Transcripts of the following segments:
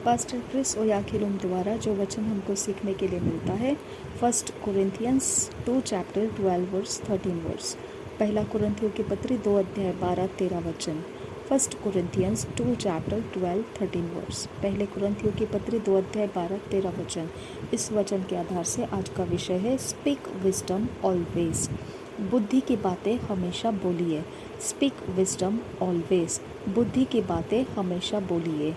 Pastor Chris ओयाखिलुम द्वारा जो वचन हमको सीखने के लिए मिलता है 1 कोरिन्थियंस 2 चैप्टर 12 वर्स 13 वर्स। पहला कुरिन्थियों की पत्री 2 अध्याय 12-13 वचन। 1 कोरिन्थियंस 2 चैप्टर 12-13 वर्स। पहले कुरिन्थियों की पत्री 2 अध्याय 12-13 वचन। इस वचन के आधार से आज का विषय है स्पीक विजडम ऑलवेज। बुद्धि की बातें हमेशा बोलिए। Speak wisdom always. बुद्धि की बातें हमेशा बोलिए।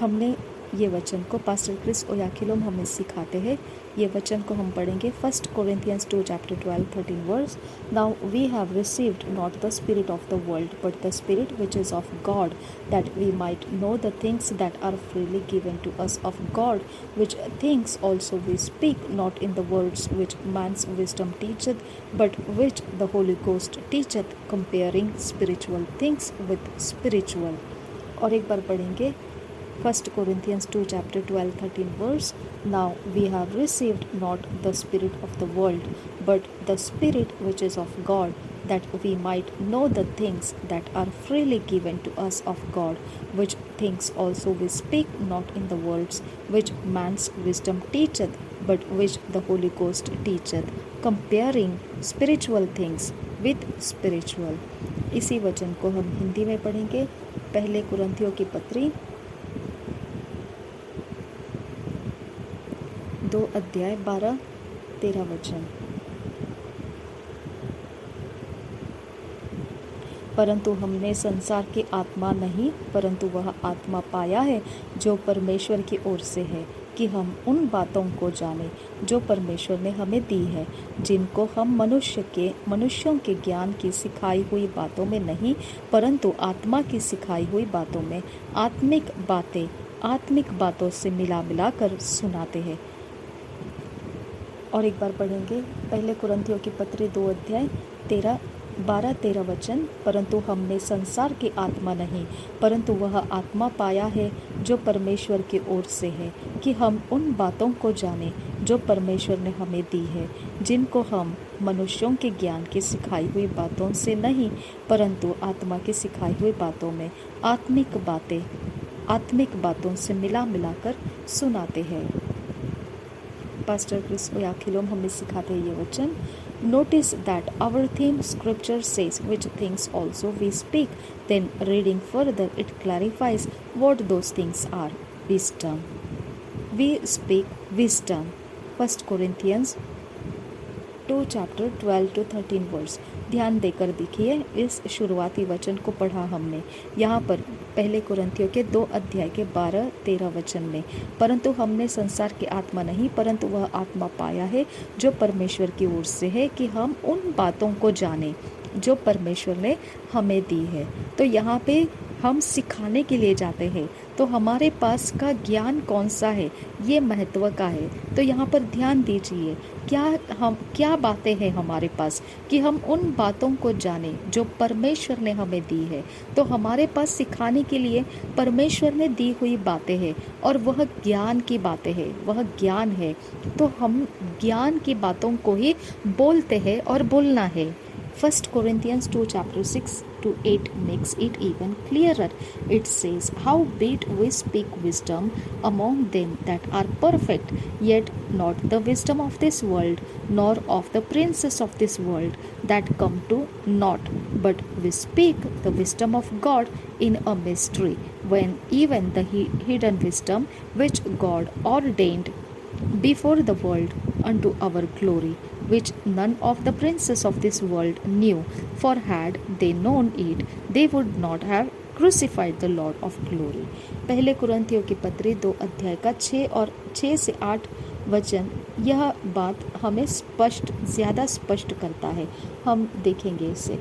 हमने ये वचन को पास्टर क्रिस ओयाखिलुम हमें सिखाते हैं। ये वचन को हम पढ़ेंगे 1 Corinthians 2 chapter 12-13 verse. Now we have received not the spirit of the world but the spirit which is of God, that we might know the things that are freely given to us of God, which things also we speak, not in the words which man's wisdom teacheth, but which the Holy Ghost teacheth, comparing spiritual things with spiritual। और एक बार पढ़ेंगे 1 Corinthians 2 chapter 12-13 verse। Now we have received not the spirit of the world, but the spirit which is of God, that we might know the things that are freely given to us of God, which things also we speak, not in the words which man's wisdom teacheth, but which the Holy Ghost teacheth, comparing spiritual things with spiritual। इसी वचन को हम हिंदी में पढ़ेंगे। पहले कुरिन्थियों की पत्री 2 अध्याय 12-13 वचन। परंतु हमने संसार की आत्मा नहीं, परंतु वह आत्मा पाया है जो परमेश्वर की ओर से है, कि हम उन बातों को जाने जो परमेश्वर ने हमें दी है, जिनको हम मनुष्यों के ज्ञान की सिखाई हुई बातों में नहीं, परंतु आत्मा की सिखाई हुई बातों में आत्मिक बातों से मिला कर सुनाते हैं। और एक बार पढ़ेंगे पहले कुरिन्थियों की पत्री 2 अध्याय 12-13 वचन। परंतु हमने संसार की आत्मा नहीं, परंतु वह आत्मा पाया है जो परमेश्वर की ओर से है, कि हम उन बातों को जाने जो परमेश्वर ने हमें दी है, जिनको हम मनुष्यों के ज्ञान की सिखाई हुई बातों से नहीं, परंतु आत्मा की सिखाई हुई बातों में आत्मिक बातों से मिला कर सुनाते हैं। पास्टर क्रिस ओयाखिलुम हमें सिखाते हैं ये वचन। Notice that our theme scripture says which things also we speak, then reading further it clarifies what those things are. Wisdom, we speak wisdom. 1 Corinthians 2 chapter 12-13 verse. ध्यान देकर देखिए, इस शुरुआती वचन को पढ़ा हमने। यहाँ पर पहले कुरिन्थियों के 2 अध्याय के 12-13 वचन में, परंतु हमने संसार की आत्मा नहीं, परंतु वह आत्मा पाया है जो परमेश्वर की ओर से है, कि हम उन बातों को जाने जो परमेश्वर ने हमें दी है। तो यहाँ पे हम सिखाने के लिए जाते हैं, तो हमारे पास का ज्ञान कौन सा है, ये महत्व का है। तो यहाँ पर ध्यान दीजिए, क्या बातें हैं हमारे पास, कि हम उन बातों को जाने जो परमेश्वर ने हमें दी है। तो हमारे पास सिखाने के लिए परमेश्वर ने दी हुई बातें हैं, और वह ज्ञान की बातें हैं, वह ज्ञान है। तो हम ज्ञान की बातों को ही बोलते हैं और बोलना है। 1 Corinthians 2 chapter 6-8 makes it even clearer. It says, howbeit we speak wisdom among them that are perfect, yet not the wisdom of this world, nor of the princes of this world that come to naught, but we speak the wisdom of God in a mystery, when even the hidden wisdom which God ordained before the world unto our glory, which none of the princes of this world knew, for had they known it, they would not have crucified the Lord of glory। पहले कुरिन्थियों की पत्री 2 अध्याय का 6 से 8 वचन यह बात हमें ज़्यादा स्पष्ट करता है। हम देखेंगे इसे।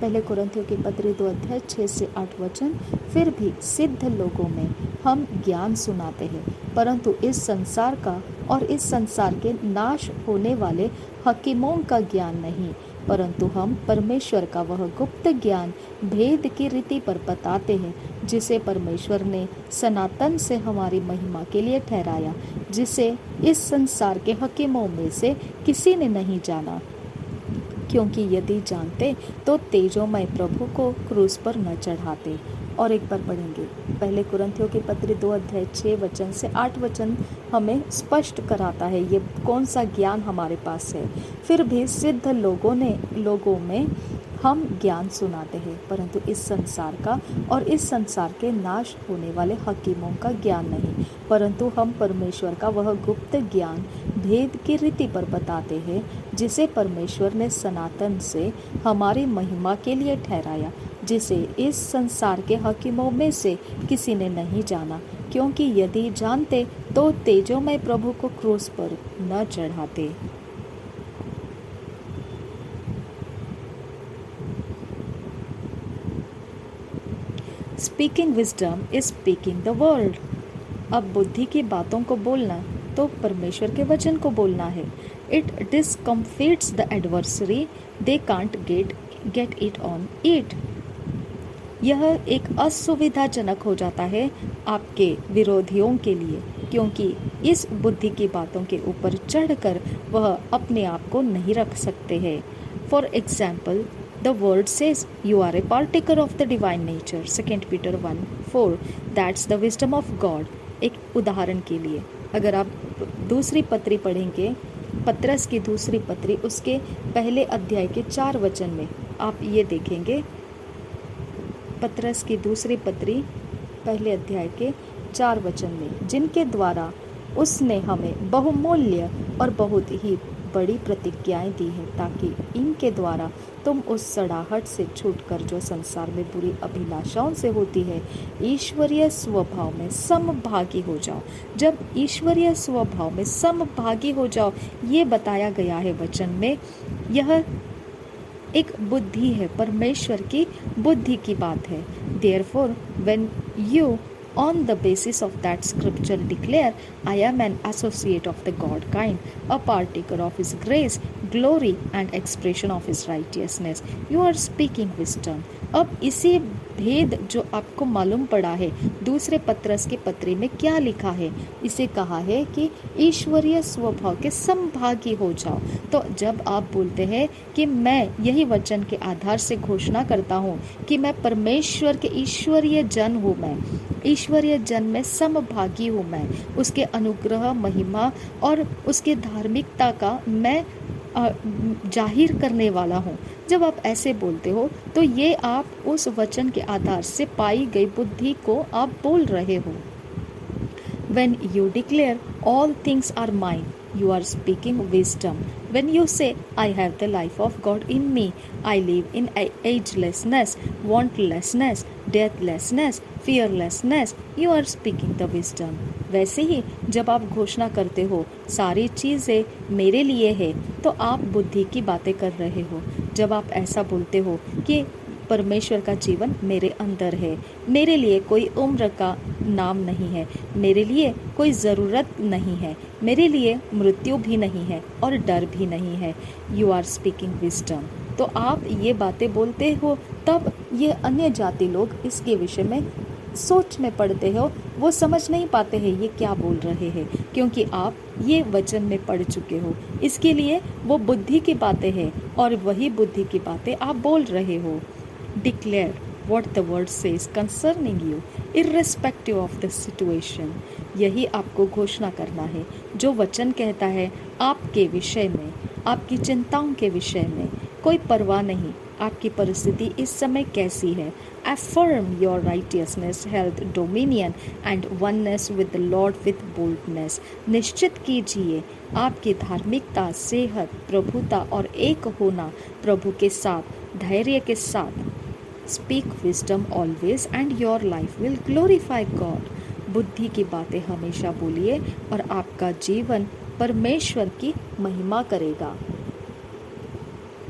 पहले कुरिन्थियों की पत्री 2 अध्याय 6 से 8 वचन। फिर भी सिद्ध लोगों में हम ज्ञान सुनाते हैं, परंतु इस संसार का और इस संसार के नाश होने वाले हकीमों का ज्ञान नहीं, परंतु हम परमेश्वर का वह गुप्त ज्ञान भेद की रीति पर बताते हैं, जिसे परमेश्वर ने सनातन से हमारी महिमा के लिए ठहराया, जिसे इस संसार के हकीमों में से किसी ने नहीं जाना, क्योंकि यदि जानते तो तेजोमय प्रभु को क्रूस पर न चढ़ाते। और एक बार पढ़ेंगे। पहले कुरिन्थियों की पत्री 2 अध्याय 6 वचन से 8 वचन हमें स्पष्ट कराता है ये कौन सा ज्ञान हमारे पास है। फिर भी सिद्ध लोगों में हम ज्ञान सुनाते हैं, परंतु इस संसार का और इस संसार के नाश होने वाले हकीमों का ज्ञान नहीं, परंतु हम परमेश्वर का वह गुप्त ज्ञान भेद की रीति पर बताते हैं, जिसे परमेश्वर ने सनातन से हमारी महिमा के लिए ठहराया, जिसे इस संसार के हकीमों में से किसी ने नहीं जाना, क्योंकि यदि जानते तो तेजोमय प्रभु को क्रूस पर न चढ़ाते। Speaking wisdom is speaking the world. अब बुद्धि की बातों को बोलना तो परमेश्वर के वचन को बोलना है। It discomfits the adversary, they can't get it on it. यह एक असुविधाजनक हो जाता है आपके विरोधियों के लिए, क्योंकि इस बुद्धि की बातों के ऊपर चढ़कर वह अपने आप को नहीं रख सकते हैं। For example, the word says you are a partaker of the divine nature, 2 Peter 1:4, that's the wisdom of God। एक उदाहरण के लिए अगर आप दूसरी पत्री पढ़ेंगे, पत्रस की दूसरी पत्री, उसके पहले अध्याय के 4 वचन में आप ये देखेंगे। पत्रस की दूसरी पत्री पहले अध्याय के 4 वचन में, जिनके द्वारा उसने हमें बहुमूल्य और बहुत ही बड़ी प्रतिज्ञाएं दी हैं, ताकि इनके द्वारा तुम उस सड़ाहट से छूटकर जो संसार में बुरी अभिलाषाओं से होती है, ईश्वरीय स्वभाव में समभागी हो जाओ। जब ईश्वरीय स्वभाव में समभागी हो जाओ, ये बताया गया है वचन में। यह एक बुद्धि है, परमेश्वर की बुद्धि की बात है। Therefore, when you on the basis of that scripture declare, I am an associate of the God kind, a partaker of his grace, glory and expression of his righteousness, you are speaking wisdom। अब इसी भेद जो आपको मालूम पड़ा है, दूसरे पत्रस के पत्री में क्या लिखा है, इसे कहा है कि ईश्वरीय स्वभाव के समभागी हो जाओ। तो जब आप बोलते हैं कि मैं यही वचन के आधार से घोषणा करता हूँ कि मैं परमेश्वर के ईश्वरीय जन हूँ, मैं ईश्वरीय जन में समभागी हूँ, मैं उसके अनुग्रह, महिमा और उसके धार्मिकता का मैं जाहिर करने वाला हूँ। जब आप ऐसे बोलते हो तो ये आप उस वचन के आधार से पाई गई बुद्धि को आप बोल रहे हो। When you declare all things are mine, you are speaking wisdom. When you say, I have the life of God in me, I live in agelessness, wantlessness, deathlessness, fearlessness, you are speaking the wisdom। वैसे ही जब आप घोषणा करते हो सारी चीज़ें मेरे लिए है, तो आप बुद्धि की बातें कर रहे हो। जब आप ऐसा बोलते हो कि परमेश्वर का जीवन मेरे अंदर है, मेरे लिए कोई उम्र का नाम नहीं है, मेरे लिए कोई ज़रूरत नहीं है, मेरे लिए मृत्यु भी नहीं है और डर भी नहीं है, यू आर स्पीकिंग विजडम। तो आप ये बातें बोलते हो, तब ये अन्य जाति लोग इसके विषय में सोच में पड़ते हो, वो समझ नहीं पाते हैं ये क्या बोल रहे हैं, क्योंकि आप ये वचन में पढ़ चुके हो। इसके लिए वो बुद्धि की बातें हैं और वही बुद्धि की बातें आप बोल रहे हो। Declare what the word says concerning you, irrespective of the situation। यही आपको घोषणा करना है जो वचन कहता है आपके विषय में, आपकी चिंताओं के विषय में। कोई परवाह नहीं आपकी परिस्थिति इस समय कैसी है। Affirm your righteousness, health, dominion and oneness with the Lord with boldness। निश्चित कीजिए आपकी धार्मिकता, सेहत, प्रभुता और एक होना प्रभु के साथ, धैर्य के साथ। Speak wisdom always and your life will glorify God। बुद्धि की बातें हमेशा बोलिए और आपका जीवन परमेश्वर की महिमा करेगा।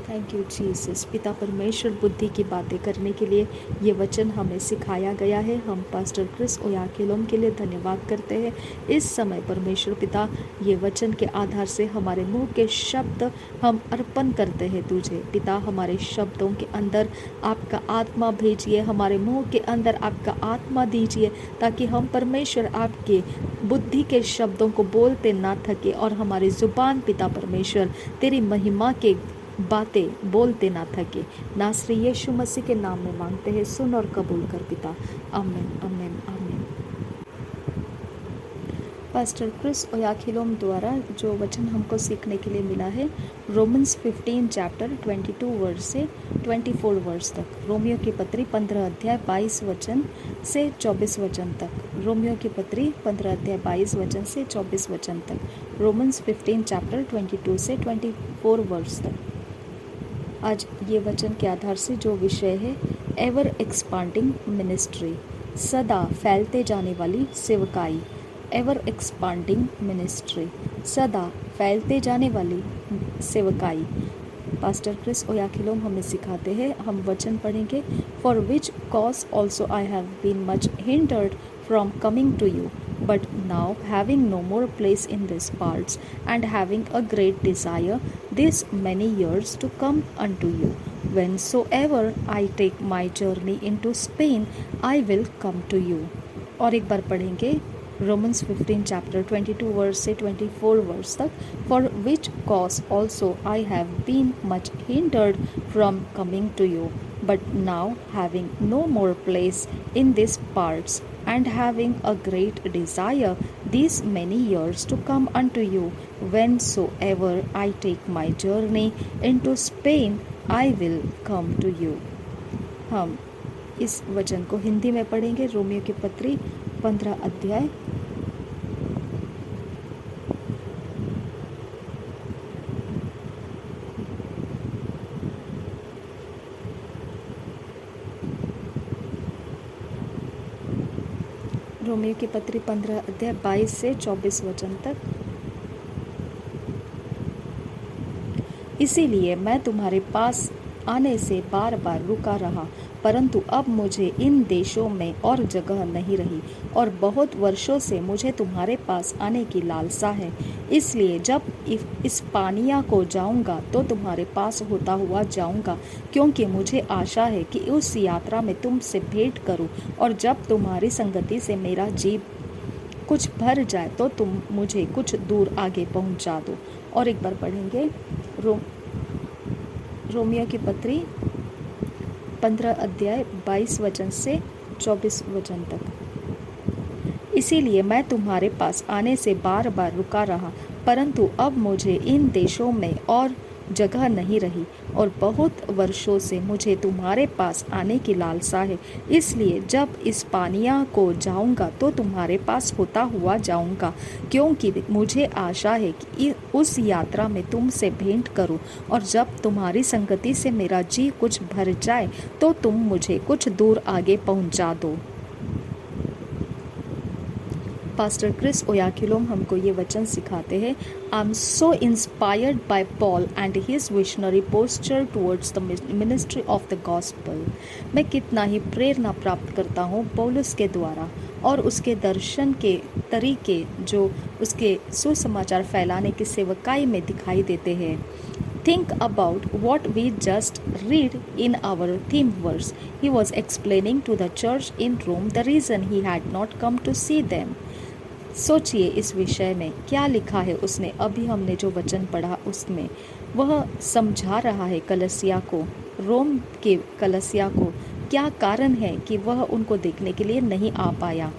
Thank you Jesus. पिता परमेश्वर, बुद्धि की बातें करने के लिए ये वचन हमें सिखाया गया है। हम पास्टर क्रिस ओयाखिलोम के लिए धन्यवाद करते हैं। इस समय परमेश्वर पिता, ये वचन के आधार से हमारे मुंह के शब्द हम अर्पण करते हैं तुझे। पिता, हमारे शब्दों के अंदर आपका आत्मा भेजिए, हमारे मुंह के अंदर आपका आत्मा दीजिए, ताकि हम परमेश्वर आपके बुद्धि के शब्दों को बोलते ना थके और हमारी ज़ुबान पिता परमेश्वर तेरी महिमा के बातें बोलते ना थके। नासरी यीशु मसीह के नाम में मांगते हैं, सुन और कबूल कर पिता। आमीन आमीन आमीन। पास्टर क्रिस ओयाखिलोम द्वारा जो वचन हमको सीखने के लिए मिला है, रोमन्स 15 चैप्टर 22 वर्स से 24 वर्स तक। रोमियो की पत्री 15 अध्याय 22 वचन से 24 वचन तक। रोमियो की पत्री 15 अध्याय 22 वचन से 24 वचन तक। रोमन्स 15 चैप्टर 22 से 24 वर्स तक। आज ये वचन के आधार से जो विषय है, एवर एक्सपांडिंग मिनिस्ट्री, सदा फैलते जाने वाली सेवकाई। एवर एक्सपांडिंग मिनिस्ट्री, सदा फैलते जाने वाली सेवकाई। पास्टर क्रिस ओयाखिलोम हमें सिखाते हैं, हम वचन पढ़ेंगे। For which cause also I have been much hindered from coming to you, but now having no more place in this parts and having a great desire this many years to come unto you, whensoever I take my journey into Spain, I will come to you। और एक बार पढ़ेंगे Romans 15 chapter 22 verse से 24 verse तक। For which cause also I have been much hindered from coming to you, but now having no more place in this parts and having a great desire these many years to come unto you, whensoever I take my journey into Spain, I will come to you। हम इस वचन को हिंदी में पढ़ेंगे। Romeo की पत्री 15 अध्याय Romeo की पत्री 15 अध्याय 22 से 24 वचन तक। इसीलिए मैं तुम्हारे पास आने से बार बार रुका रहा, परंतु अब मुझे इन देशों में और जगह नहीं रही, और बहुत वर्षों से मुझे तुम्हारे पास आने की लालसा है। इसलिए जब इस्पानिया को जाऊंगा तो तुम्हारे पास होता हुआ जाऊंगा, क्योंकि मुझे आशा है कि उस यात्रा में तुमसे भेंट करूं, और जब तुम्हारी संगति से मेरा जी कुछ भर जाए तो तुम मुझे कुछ दूर आगे पहुंचा दो। और एक बार पढ़ेंगे रोमियो की पत्री 15 अध्याय 22 वचन से 24 वचन तक। इसीलिए मैं तुम्हारे पास आने से बार बार रुका रहा, परंतु अब मुझे इन देशों में और जगह नहीं रही, और बहुत वर्षों से मुझे तुम्हारे पास आने की लालसा है। इसलिए जब इस्पानिया को जाऊंगा तो तुम्हारे पास होता हुआ जाऊंगा, क्योंकि मुझे आशा है कि उस यात्रा में तुमसे भेंट करूं, और जब तुम्हारी संगति से मेरा जी कुछ भर जाए तो तुम मुझे कुछ दूर आगे पहुंचा दो। पास्टर क्रिस ओयाखिलोम हमको ये वचन सिखाते हैं। I am so inspired by Paul and his visionary posture towards the ministry of the gospel. मैं कितना ही प्रेरणा प्राप्त करता हूँ पौलुस के द्वारा और उसके दर्शन के तरीके जो उसके सुसमाचार फैलाने की सेवकाई में दिखाई देते हैं। Think about what we just read in our theme verse. He was explaining to the church in Rome the reason he had not come to see them. सोचिए इस विषय में क्या लिखा है उसने। अभी हमने जो वचन पढ़ा उसमें वह समझा रहा है कलसिया को, रोम के कलसिया को, क्या कारण है कि वह उनको देखने के लिए नहीं आ पाया।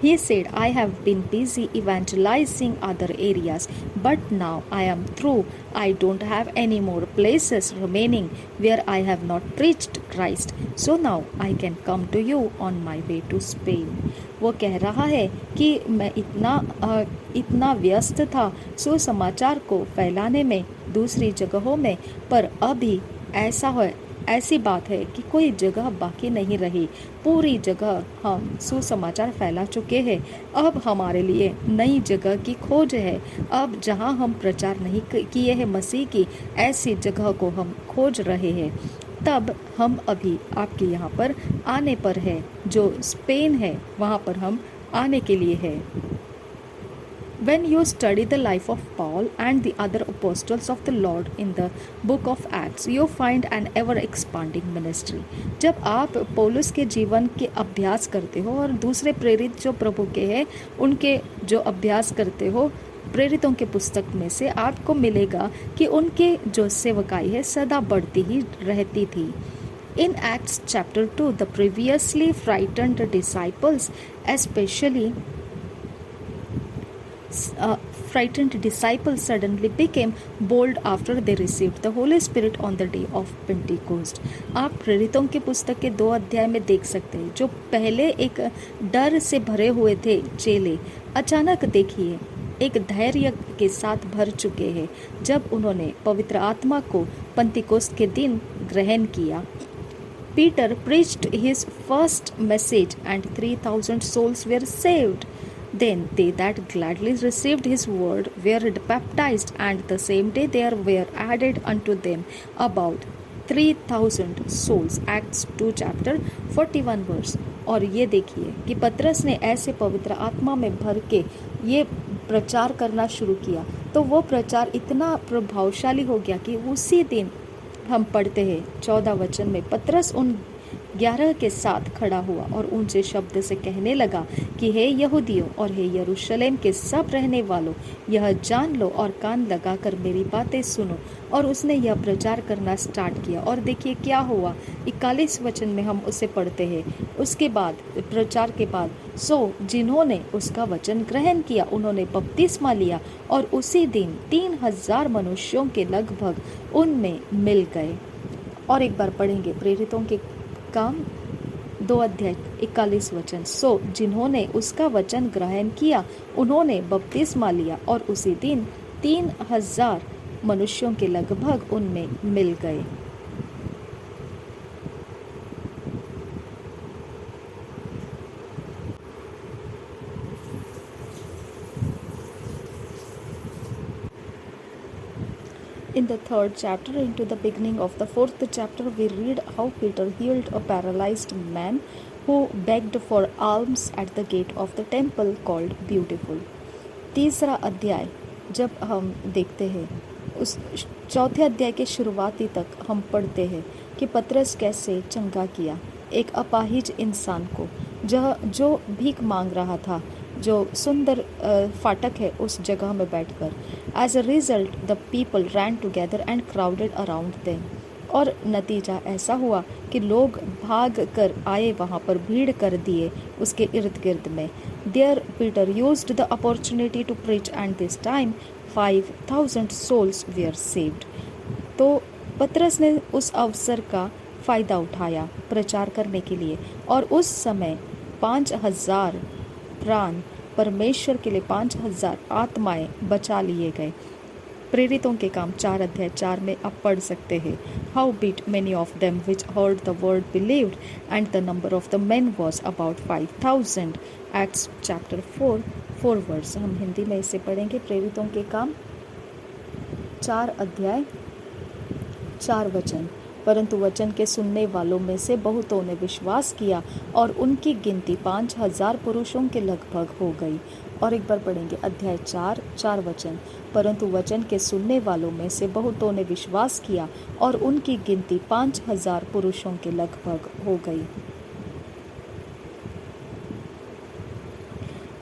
He said, I have been busy evangelizing other areas, but now I am through. I don't have any more places remaining where I have not preached Christ. So now I can come to you on my way to Spain. वो कह रहा है कि मैं इतना व्यस्त था सुसमाचार को फैलाने में दूसरी जगहों में, पर अभी ऐसी बात है कि कोई जगह बाकी नहीं रही। पूरी जगह हम सुसमाचार फैला चुके हैं। अब हमारे लिए नई जगह की खोज है। अब जहां हम प्रचार नहीं किए हैं मसीह की, ऐसी जगह को हम खोज रहे हैं। तब हम अभी आपके यहाँ पर आने पर है, जो स्पेन है वहाँ पर हम आने के लिए है। When you study the life of Paul and the other apostles of the Lord in the book of Acts, you find an ever-expanding ministry. जब आप पौलुस के जीवन के अभ्यास करते हो और दूसरे प्रेरित जो प्रभु के हैं उनके जो अभ्यास करते हो, प्रेरितों के पुस्तक में से आपको मिलेगा कि उनके जो सेवकाई है सदा बढ़ती ही रहती थी। In Acts chapter 2, the previously frightened disciples, especially frightened disciples, suddenly became bold after they received the Holy Spirit on the day of Pentecost. आप प्रेरितों के पुस्तक के 2 अध्याय में देख सकते हैं, जो पहले एक डर से भरे हुए थे चेले, अचानक देखिए एक धैर्य के साथ भर चुके हैं जब उन्होंने पवित्र आत्मा को पंतीकोस्त के दिन ग्रहण किया। Peter preached his first message and 3,000 souls were saved. Then they that gladly received his word were baptized, and the same day there were added unto them about 3,000 souls. Acts 2 chapter 41 verse. और ये देखिए कि पतरस ने ऐसे पवित्र आत्मा में भर के ये प्रचार करना शुरू किया, तो वो प्रचार इतना प्रभावशाली हो गया कि उसी दिन हम पढ़ते हैं 14 वचन में, पतरस उन 11 के साथ खड़ा हुआ और ऊंचे शब्द से कहने लगा कि हे यहूदियों और हे यरूशलेम के सब रहने वालों, यह जान लो और कान लगाकर मेरी बातें सुनो। और उसने यह प्रचार करना स्टार्ट किया और देखिए क्या हुआ। 41 वचन में हम उसे पढ़ते हैं, उसके बाद प्रचार के बाद, सो जिन्होंने उसका वचन ग्रहण किया उन्होंने बपतिस्मा लिया और उसी दिन 3,000 मनुष्यों के लगभग उनमें मिल गए। और एक बार पढ़ेंगे प्रेरितों के काम 2 अध्याय 41 वचन। सो जिन्होंने उसका वचन ग्रहण किया उन्होंने बपतिस्मा लिया और उसी दिन 3,000 मनुष्यों के लगभग उनमें मिल गए। In the 3rd chapter, into the beginning of the 4th chapter, we read how Peter healed a paralyzed man who begged for alms at the gate of the temple called Beautiful. 3रा अध्याय जब हम देखते हैं, उस 4थे अध्याय के शुरुआती तक हम पढ़ते हैं कि पतरस कैसे चंगा किया एक अपाहिज इंसान को, जो भीख मांग रहा था, जो सुंदर फाटक है उस जगह में बैठकर। As a result the people ran together and crowded around them. और नतीजा ऐसा हुआ कि लोग भाग कर आए, वहाँ पर भीड़ कर दिए उसके इर्द गिर्द में। There Peter used the opportunity to preach and this time 5,000 souls were saved. तो पतरस ने उस अवसर का फ़ायदा उठाया प्रचार करने के लिए, और उस समय 5,000 प्राण परमेश्वर के लिए 5,000 आत्माएं बचा लिए गए। प्रेरितों के काम 4 अध्याय 4 में आप पढ़ सकते हैं। Howbeit many of them which heard the word believed and the number of the men was about 5,000। Acts chapter 4 verse. हम हिंदी में इसे पढ़ेंगे। प्रेरितों के काम 4 अध्याय 4 वचन। परंतु वचन के सुनने वालों में से बहुतों ने विश्वास किया और उनकी गिनती 5,000 पुरुषों के लगभग हो गई। और एक बार पढ़ेंगे अध्याय 4 वचन। परंतु वचन के सुनने वालों में से बहुतों ने विश्वास किया और उनकी गिनती 5,000 पुरुषों के लगभग हो गई।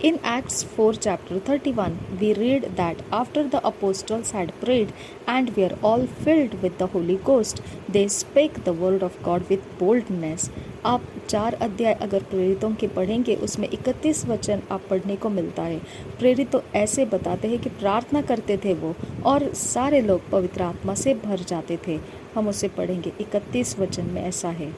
In Acts 4 chapter 31, we read that after the apostles had prayed and were all filled with the Holy Ghost, they spake the word of God with boldness. आप 4 अध्याय अगर प्रेरितों के पढ़ेंगे उसमें 31 वचन आप पढ़ने को मिलता है। प्रेरित तो ऐसे बताते हैं कि प्रार्थना करते थे वो, और सारे लोग पवित्र आत्मा से भर जाते थे। हम उसे पढ़ेंगे। 31 वचन में ऐसा है,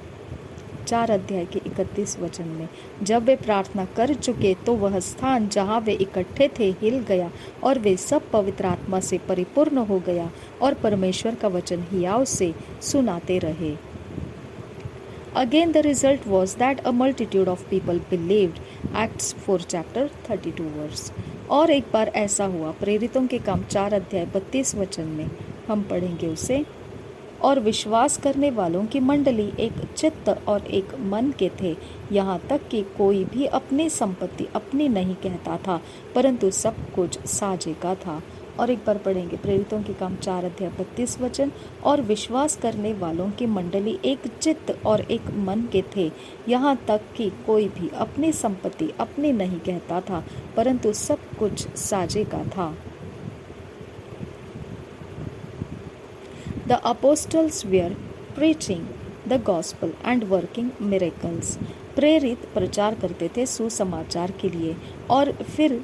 4 अध्याय के 31 वचन में, जब वे प्रार्थना कर चुके तो वह स्थान जहाँ वे इकट्ठे थे हिल गया और वे सब पवित्र आत्मा से परिपूर्ण हो गया और परमेश्वर का वचन हियाव से सुनाते रहे। Again the result was that a multitude of people believed. Acts 4 chapter 32 verse. और एक बार ऐसा हुआ, प्रेरितों के काम 4 अध्याय 32 वचन में हम पढ़ेंगे उसे। और विश्वास करने वालों की मंडली एक चित्त और एक मन के थे, यहाँ तक कि कोई भी अपनी संपत्ति अपनी नहीं कहता था, परंतु सब कुछ साझे का था। और एक बार पढ़ेंगे प्रेरितों के काम 4 अध्याय 32 वचन। और विश्वास करने वालों की मंडली एक चित्त और एक मन के थे, यहाँ तक कि कोई भी अपनी संपत्ति अपनी नहीं कहता था, परंतु सब कुछ साझे का था। The apostles were preaching the gospel and working miracles. प्रेरित प्रचार करते थे सुसमाचार के लिए और फिर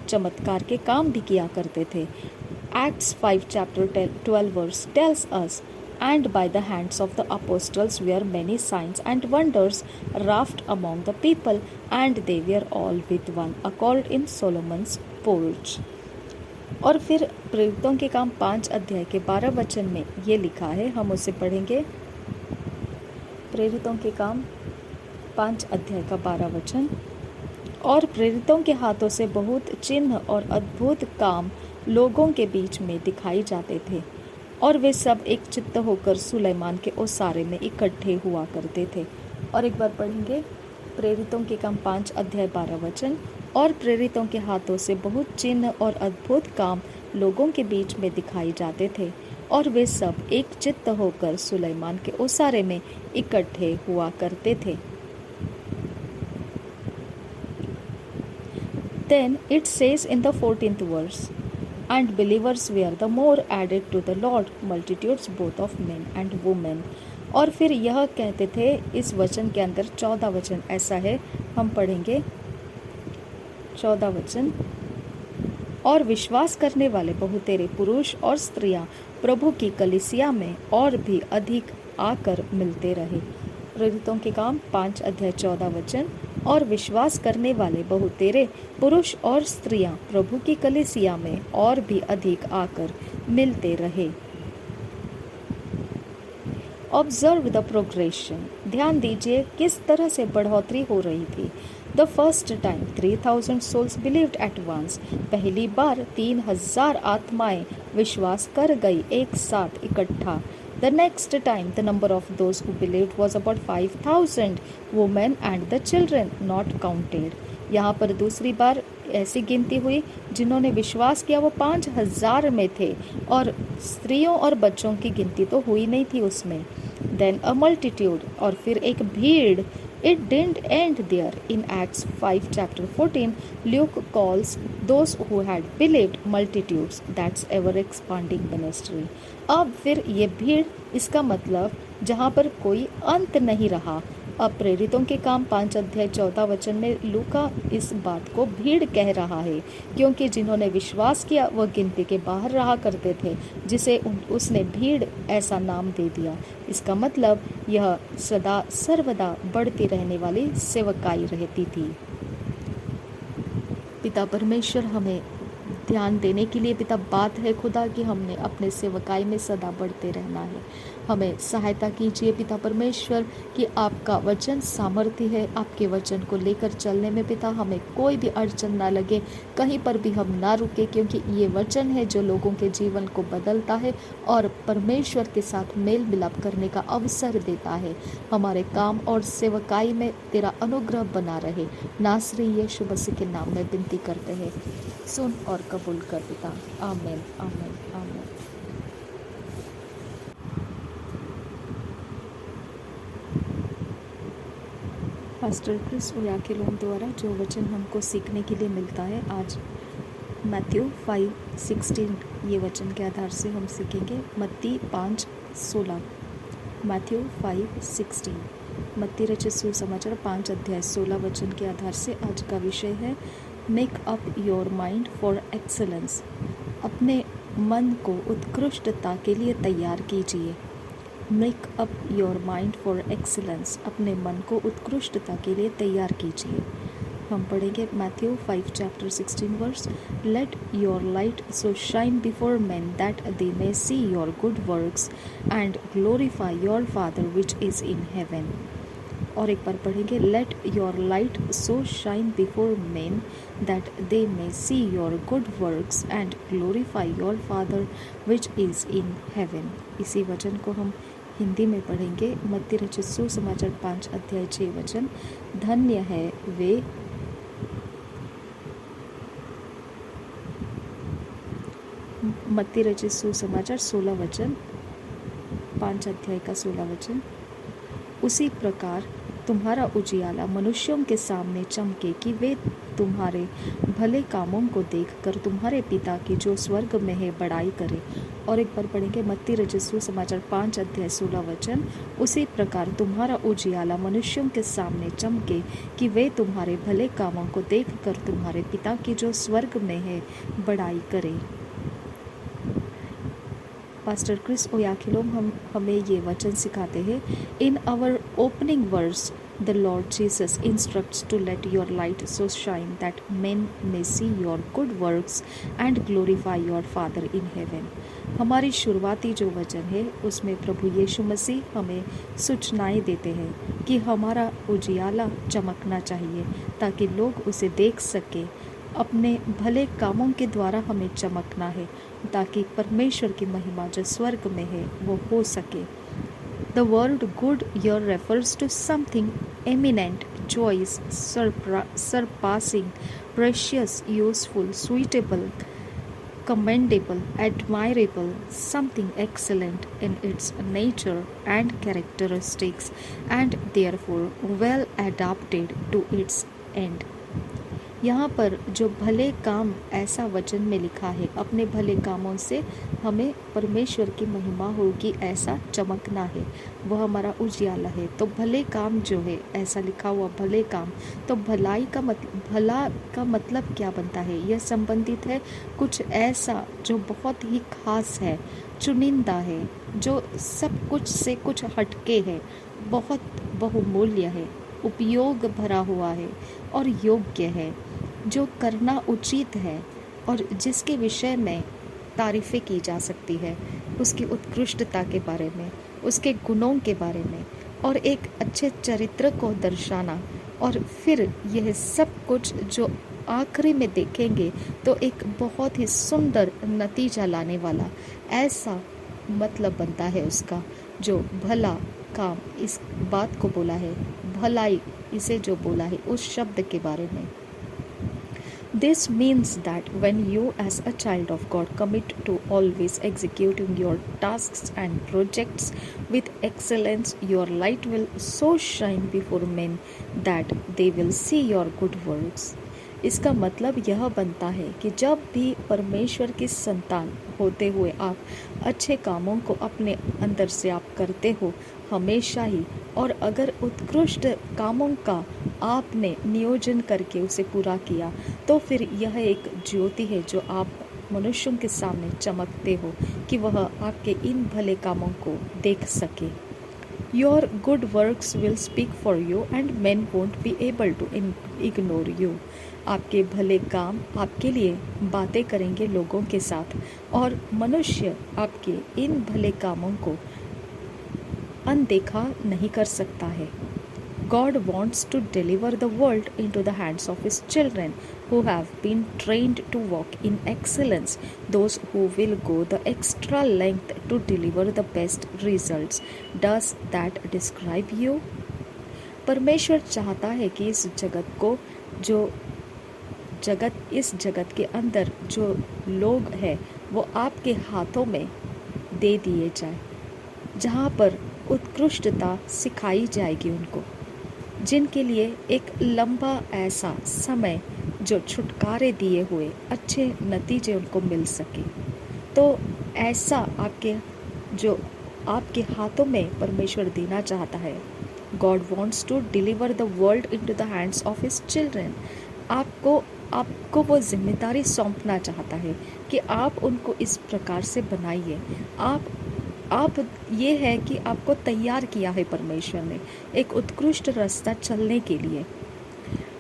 चमत्कार के काम भी किया करते थे। Acts 5 chapter 12 verse tells us, and by the hands of the apostles were many signs and wonders wrought among the people, and they were all with one accord in Solomon's porch। और फिर प्रेरितों के काम 5 अध्याय के 12 वचन में ये लिखा है, हम उसे पढ़ेंगे। प्रेरितों के काम 5 अध्याय का 12 वचन। और प्रेरितों के हाथों से बहुत चिन्ह और अद्भुत काम लोगों के बीच में दिखाई जाते थे, और वे सब एक चित्त होकर सुलेमान के ओसारे में इकट्ठे हुआ करते थे। और एक बार पढ़ेंगे, प्रेरितों के काम 5 अध्याय 12 वचन। और प्रेरितों के हाथों से बहुत चिन्ह और अद्भुत काम लोगों के बीच में दिखाई जाते थे, और वे सब एक चित्त होकर सुलेमान के ओसारे में इकट्ठे हुआ करते थे। Then it says in the 14th verse, and believers were the more added to the Lord, multitudes both of men and women। और फिर यह कहते थे, इस वचन के अंदर 14 वचन ऐसा है, हम पढ़ेंगे 14 वचन। और विश्वास करने वाले बहुतेरे पुरुष और स्त्रियां प्रभु की कलीसिया में और भी अधिक आकर मिलते रहे। प्रेरितों के काम 5 अध्याय 14 वचन। और विश्वास करने वाले बहुतेरे पुरुष और स्त्रियां प्रभु की कलीसिया में और भी अधिक आकर मिलते रहे। ऑब्जर्व द प्रोग्रेशन, ध्यान दीजिए किस तरह से बढ़ोतरी हो रही थी। The first time 3000 souls believed at once, पहली बार 3000 आत्माएं विश्वास कर गई एक साथ इकट्ठा। The next time the number of those who believed was about 5000, women and the children not counted। यहाँ पर दूसरी बार ऐसी गिनती हुई, जिन्होंने विश्वास किया वो 5000 में थे, और स्त्रियों और बच्चों की गिनती तो हुई नहीं थी उसमें। Then a multitude, और फिर एक भीड़। It didn't end there. In Acts 5 chapter 14, Luke calls those who had believed multitudes, that's ever expanding ministry। अब फिर ये भीड़, इसका मतलब जहाँ पर कोई अंत नहीं रहा। अब प्रेरितों के काम 5 अध्याय 14 वचन में लूका इस बात को भीड़ कह रहा है, क्योंकि जिन्होंने विश्वास किया वह गिनती के बाहर रहा करते थे, जिसे उसने भीड़ ऐसा नाम दे दिया। इसका मतलब यह सदा सर्वदा बढ़ती रहने वाली सेवकाई रहती थी। पिता परमेश्वर हमें ध्यान देने के लिए पिता बात है खुदा कि हमने अपने सेवकाई में सदा बढ़ते रहना है। हमें सहायता कीजिए पिता परमेश्वर कि आपका वचन सामर्थ्य है। आपके वचन को लेकर चलने में पिता हमें कोई भी अड़चन ना लगे, कहीं पर भी हम ना रुके, क्योंकि ये वचन है जो लोगों के जीवन को बदलता है और परमेश्वर के साथ मेल मिलाप करने का अवसर देता है। हमारे काम और सेवकाई में तेरा अनुग्रह बना रहे। नासरी यीशु मसीह के नाम में विनती करते हैं, सुन और कबूल कर पिता। आमीन आमीन आमीन। पास्टर क्रिस ओयाखिलोम द्वारा जो वचन हमको सीखने के लिए मिलता है, आज मैथ्यू 5:16 ये वचन के आधार से हम सीखेंगे। मत्ती 5:16, मैथ्यू 5:16। मत्ती रचित सुसमाचार 5 अध्याय 16 वचन के आधार से आज का विषय है make up your mind for excellence. अपने मन को उत्कृष्टता के लिए तैयार कीजिए। Make up your mind for excellence, अपने मन को उत्कृष्टता के लिए तैयार कीजिए। हम पढ़ेंगे Matthew 5 chapter 16 verse. Let your light so shine before man that they may see your good works and glorify your father which is in heaven. और एक बार पढ़ेंगे, let your light so shine before man that they may see your good works and glorify your father which is in heaven. इसी वचन को हम हिंदी में पढ़ेंगे। मत्ती रचित सुसमाचार 5 अध्याय 6 वचन। धन्य है वे मत्ती रचित सुसमाचार 16 वचन, 5 अध्याय का 16 वचन। उसी प्रकार तुम्हारा उजियाला मनुष्यों के सामने चमके कि वे तुम्हारे भले कामों को देखकर तुम्हारे पिता की जो स्वर्ग में है बड़ाई करें। और एक बार पढ़ेंगे मत्ती रचित सुसमाचार 5 अध्याय 16 वचन। उसी प्रकार तुम्हारा उजियाला मनुष्यों के सामने चमके कि वे तुम्हारे भले कामों को देखकर तुम्हारे पिता की जो स्वर्ग में है बड़ाई करें। पास्टर क्रिस ओयाखिलोम हमें ये वचन सिखाते हैं। In our opening verse the Lord Jesus instructs to let your light so shine that men may see your good works and glorify your Father in heaven। हमारी शुरुआती जो वचन है उसमें प्रभु यीशु मसीह हमें सूचनाएं देते हैं कि हमारा उजियाला चमकना चाहिए ताकि लोग उसे देख सके। अपने भले कामों के द्वारा हमें चमकना है ताकि परमेश्वर की महिमा जो स्वर्ग में है वो हो सके। The word good here refers to something eminent, joyous, surpassing, precious, useful, suitable, commendable, admirable, something excellent in its nature and characteristics, and therefore well adapted to its end। यहाँ पर जो भले काम ऐसा वचन में लिखा है, अपने भले कामों से हमें परमेश्वर की महिमा होगी ऐसा चमकना है, वह हमारा उजियाला है। तो भले काम जो है ऐसा लिखा हुआ भले काम, तो भलाई का भला का मतलब क्या बनता है? यह संबंधित है कुछ ऐसा जो बहुत ही खास है, चुनिंदा है, जो सब कुछ से कुछ हटके है, बहुत बहुमूल्य है, उपयोग भरा हुआ है और योग्य है, जो करना उचित है और जिसके विषय में तारीफ़ें की जा सकती है, उसकी उत्कृष्टता के बारे में, उसके गुणों के बारे में और एक अच्छे चरित्र को दर्शाना। और फिर यह सब कुछ जो आखिरी में देखेंगे तो एक बहुत ही सुंदर नतीजा लाने वाला ऐसा मतलब बनता है उसका, जो भला काम इस बात को बोला है, भलाई इसे जो बोला है उस शब्द के बारे में। This means that when you as a child of God commit to always executing your tasks and projects with excellence, your light will so shine before men that they will see your good works। इसका मतलब यह बनता है कि जब भी परमेश्वर की संतान होते हुए आप अच्छे कामों को अपने अंदर से आप करते हो हमेशा ही, और अगर उत्कृष्ट कामों का आपने नियोजन करके उसे पूरा किया तो फिर यह एक ज्योति है जो आप मनुष्यों के सामने चमकते हो कि वह आपके इन भले कामों को देख सके। Your good works will speak for you and men won't be able to ignore you। आपके भले काम आपके लिए बातें करेंगे लोगों के साथ और मनुष्य आपके इन भले कामों को अनदेखा नहीं कर सकता है। God wants to deliver the world into the hands of His children who have been trained to walk in excellence, those who will go the extra length to deliver the best results। Does that describe you? परमेश्वर चाहता है कि इस जगत के अंदर जो लोग हैं वो आपके हाथों में दे दिए जाए, जहाँ पर उत्कृष्टता सिखाई जाएगी उनको, जिनके लिए एक लंबा ऐसा समय जो छुटकारे दिए हुए अच्छे नतीजे उनको मिल सके। तो ऐसा आपके हाथों में परमेश्वर देना चाहता है। God wants to deliver the world into the hands of His children। आपको वो जिम्मेदारी सौंपना चाहता है कि आप उनको इस प्रकार से बनाइए। आप ये है कि आपको तैयार किया है परमेश्वर ने एक उत्कृष्ट रास्ता चलने के लिए,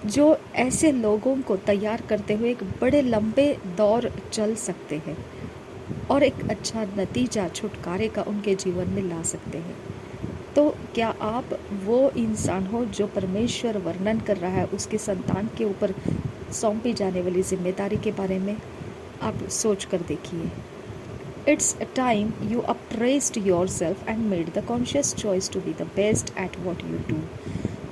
जो ऐसे लोगों को तैयार करते हुए एक बड़े लंबे दौर चल सकते हैं और एक अच्छा नतीजा छुटकारे का उनके जीवन में ला सकते हैं। तो क्या आप वो इंसान हो जो परमेश्वर वर्णन कर रहा है उसके संतान के ऊपर सौंपी जाने वाली जिम्मेदारी के बारे में? आप सोच कर देखिए। It's a time you appraised yourself and made the conscious choice to be the best at what you do।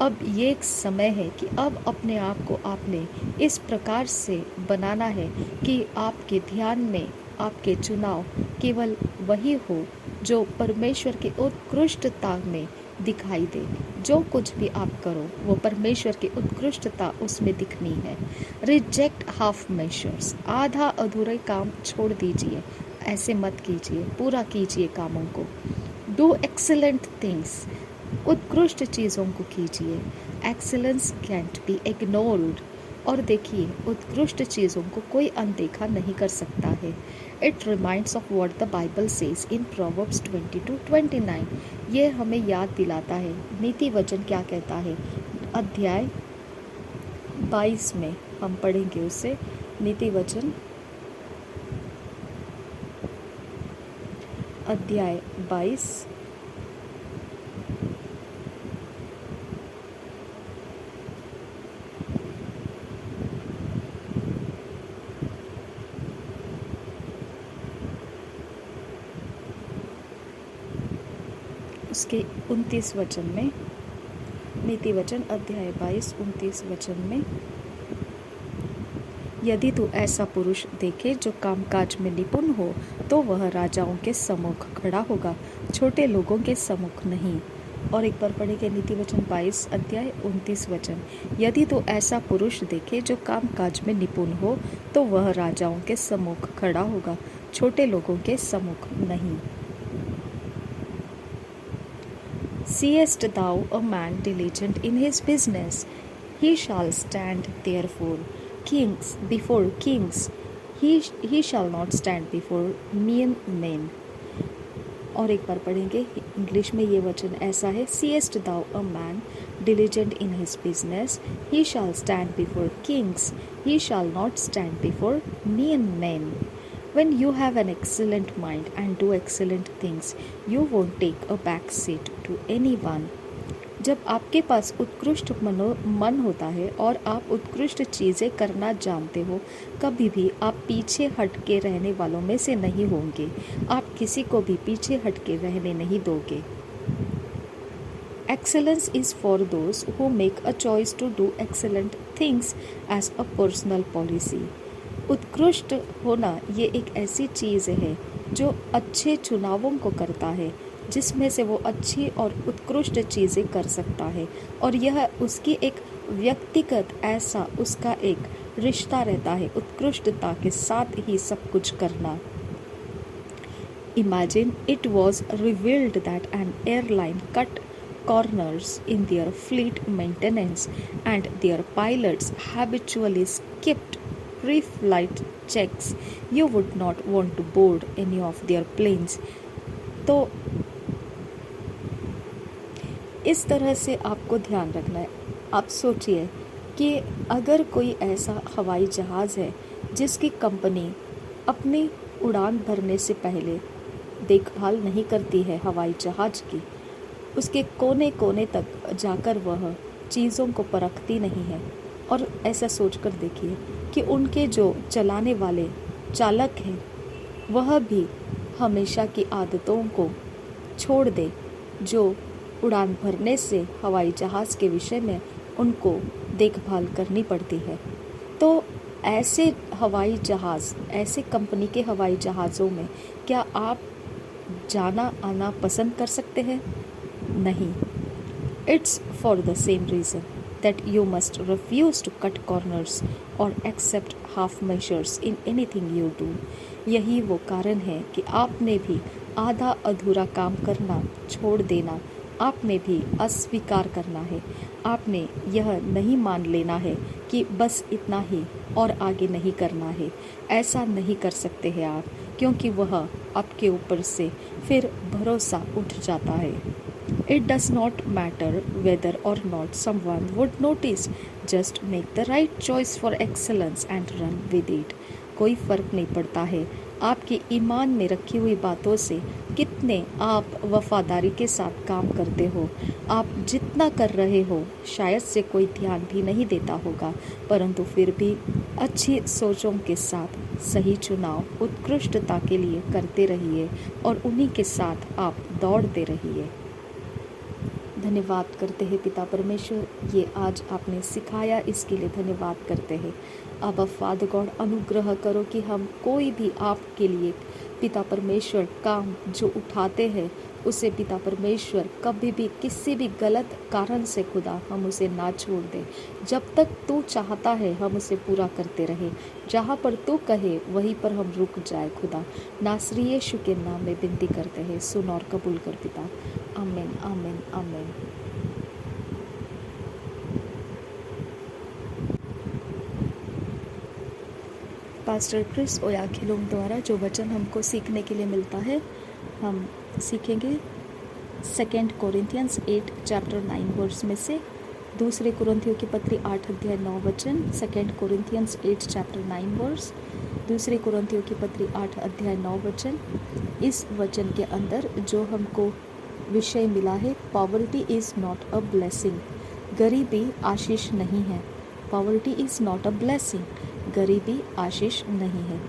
अब ये एक समय है कि अब अपने आप को आपने इस प्रकार से बनाना है कि आपके ध्यान में आपके चुनाव केवल वही हो जो परमेश्वर के उत्कृष्टता में दिखाई दे। जो कुछ भी आप करो वो परमेश्वर की उत्कृष्टता उसमें दिखनी है। रिजेक्ट हाफ मेजर्स, आधा अधूरे काम छोड़ दीजिए, ऐसे मत कीजिए, पूरा कीजिए कामों को। डू एक्सीलेंट थिंग्स, उत्कृष्ट चीज़ों को कीजिए। एक्सीलेंस कैंट बी इग्नोर्ड, और देखिए उत्कृष्ट चीज़ों को कोई अनदेखा नहीं कर सकता है। It reminds of what the Bible says in proverbs 22:29। ये हमें याद दिलाता है नीति वचन क्या कहता है। अध्याय 22 में हम पढ़ेंगे उसे। नीति वचन अध्याय 22 उसके 29 वचन में, नीति वचन अध्याय 22 29 वचन में, यदि तू ऐसा पुरुष देखे जो कामकाज में निपुण हो तो वह राजाओं के सम्मुख खड़ा होगा, छोटे लोगों के सम्मुख नहीं। और एक बार पढ़ेंगे नीति वचन 22 अध्याय 29 वचन। यदि तू ऐसा पुरुष देखे जो कामकाज में निपुण हो तो वह राजाओं के सम्मुख खड़ा होगा, छोटे लोगों के सम्मुख नहीं। Seest thou a man diligent in his business? He shall stand therefore kings before kings. He shall not stand before mean men. और एक बार पढ़ेंगे इंग्लिश में ये वचन ऐसा है। Seest thou a man diligent in his business? He shall stand before kings. He shall not stand before mean men. When you have an excellent mind and do excellent things, you won't take a back seat to anyone. जब आपके पास उत्कृष्ट मन होता है और आप उत्कृष्ट चीज़ें करना जानते हो, कभी भी आप पीछे हट के रहने वालों में से नहीं होंगे। आप किसी को भी पीछे हट के रहने नहीं दोगे। Excellence is for those who make a choice to do excellent things as a personal policy. उत्कृष्ट होना ये एक ऐसी चीज़ है जो अच्छे चुनावों को करता है, जिसमें से वो अच्छी और उत्कृष्ट चीज़ें कर सकता है, और यह उसकी एक व्यक्तिगत ऐसा उसका एक रिश्ता रहता है उत्कृष्टता के साथ ही सब कुछ करना। Imagine it was revealed that an airline cut corners in their fleet maintenance and their pilots habitually skipped pre-flight checks. You would not want to board any of their planes. तो इस तरह से आपको ध्यान रखना है। आप सोचिए कि अगर कोई ऐसा हवाई जहाज़ है जिसकी कंपनी अपनी उड़ान भरने से पहले देखभाल नहीं करती है हवाई जहाज़ की, उसके कोने कोने तक जाकर वह चीज़ों को परखती नहीं है, और ऐसा सोचकर देखिए कि उनके जो चलाने वाले चालक हैं वह भी हमेशा की आदतों को छोड़ दे जो उड़ान भरने से हवाई जहाज़ के विषय में उनको देखभाल करनी पड़ती है। तो ऐसे हवाई जहाज़, ऐसे कंपनी के हवाई जहाज़ों में क्या आप जाना आना पसंद कर सकते हैं? नहीं। It's for the same reason that you must refuse to cut corners or accept half measures in anything you do. यही वो कारण है कि आपने भी आधा अधूरा काम करना छोड़ देना, आपने भी अस्वीकार करना है। आपने यह नहीं मान लेना है कि बस इतना ही और आगे नहीं करना है। ऐसा नहीं कर सकते हैं आप, क्योंकि वह आपके ऊपर से फिर भरोसा उठ जाता है। It does not matter whether or not someone would notice. Just make the right choice for excellence and run with it. कोई फ़र्क नहीं पड़ता है आपके ईमान में रखी हुई बातों से कितने आप वफादारी के साथ काम करते हो। आप जितना कर रहे हो शायद से कोई ध्यान भी नहीं देता होगा, परंतु फिर भी अच्छी सोचों के साथ सही चुनाव उत्कृष्टता के लिए करते रहिए और उन्हीं के साथ आप दौड़ते रहिए। धन्यवाद करते हैं पिता परमेश्वर, ये आज आपने सिखाया इसके लिए धन्यवाद करते हैं। अब फादर गॉड अनुग्रह करो कि हम कोई भी आपके लिए पिता परमेश्वर काम जो उठाते हैं उसे पिता परमेश्वर कभी भी किसी भी गलत कारण से खुदा हम उसे ना छोड़ दे। जब तक तू चाहता है हम उसे पूरा करते रहे। जहाँ पर तू कहे वहीं पर हम रुक जाए खुदा। नासरी यीशु के नाम में विनती करते हैं, सुन और कबूल कर पिता। आमीन आमीन आमीन। पास्टर क्रिस ओयाखिलोम द्वारा जो वचन हमको सीखने के लिए मिलता है, हम सीखेंगे 2 कोरिन्थियंस 8 चैप्टर 9 वर्स में से। दूसरे कुरिन्थियों की पत्री 8 अध्याय 9 वचन। 2 कोरिन्थियंस 8 चैप्टर 9 वर्स। दूसरे कुरिन्थियों की पत्री 8 अध्याय 9 वचन। इस वचन के अंदर जो हमको विषय मिला है, poverty is not a blessing. गरीबी आशीष नहीं है। Poverty is not a blessing. गरीबी आशीष नहीं है।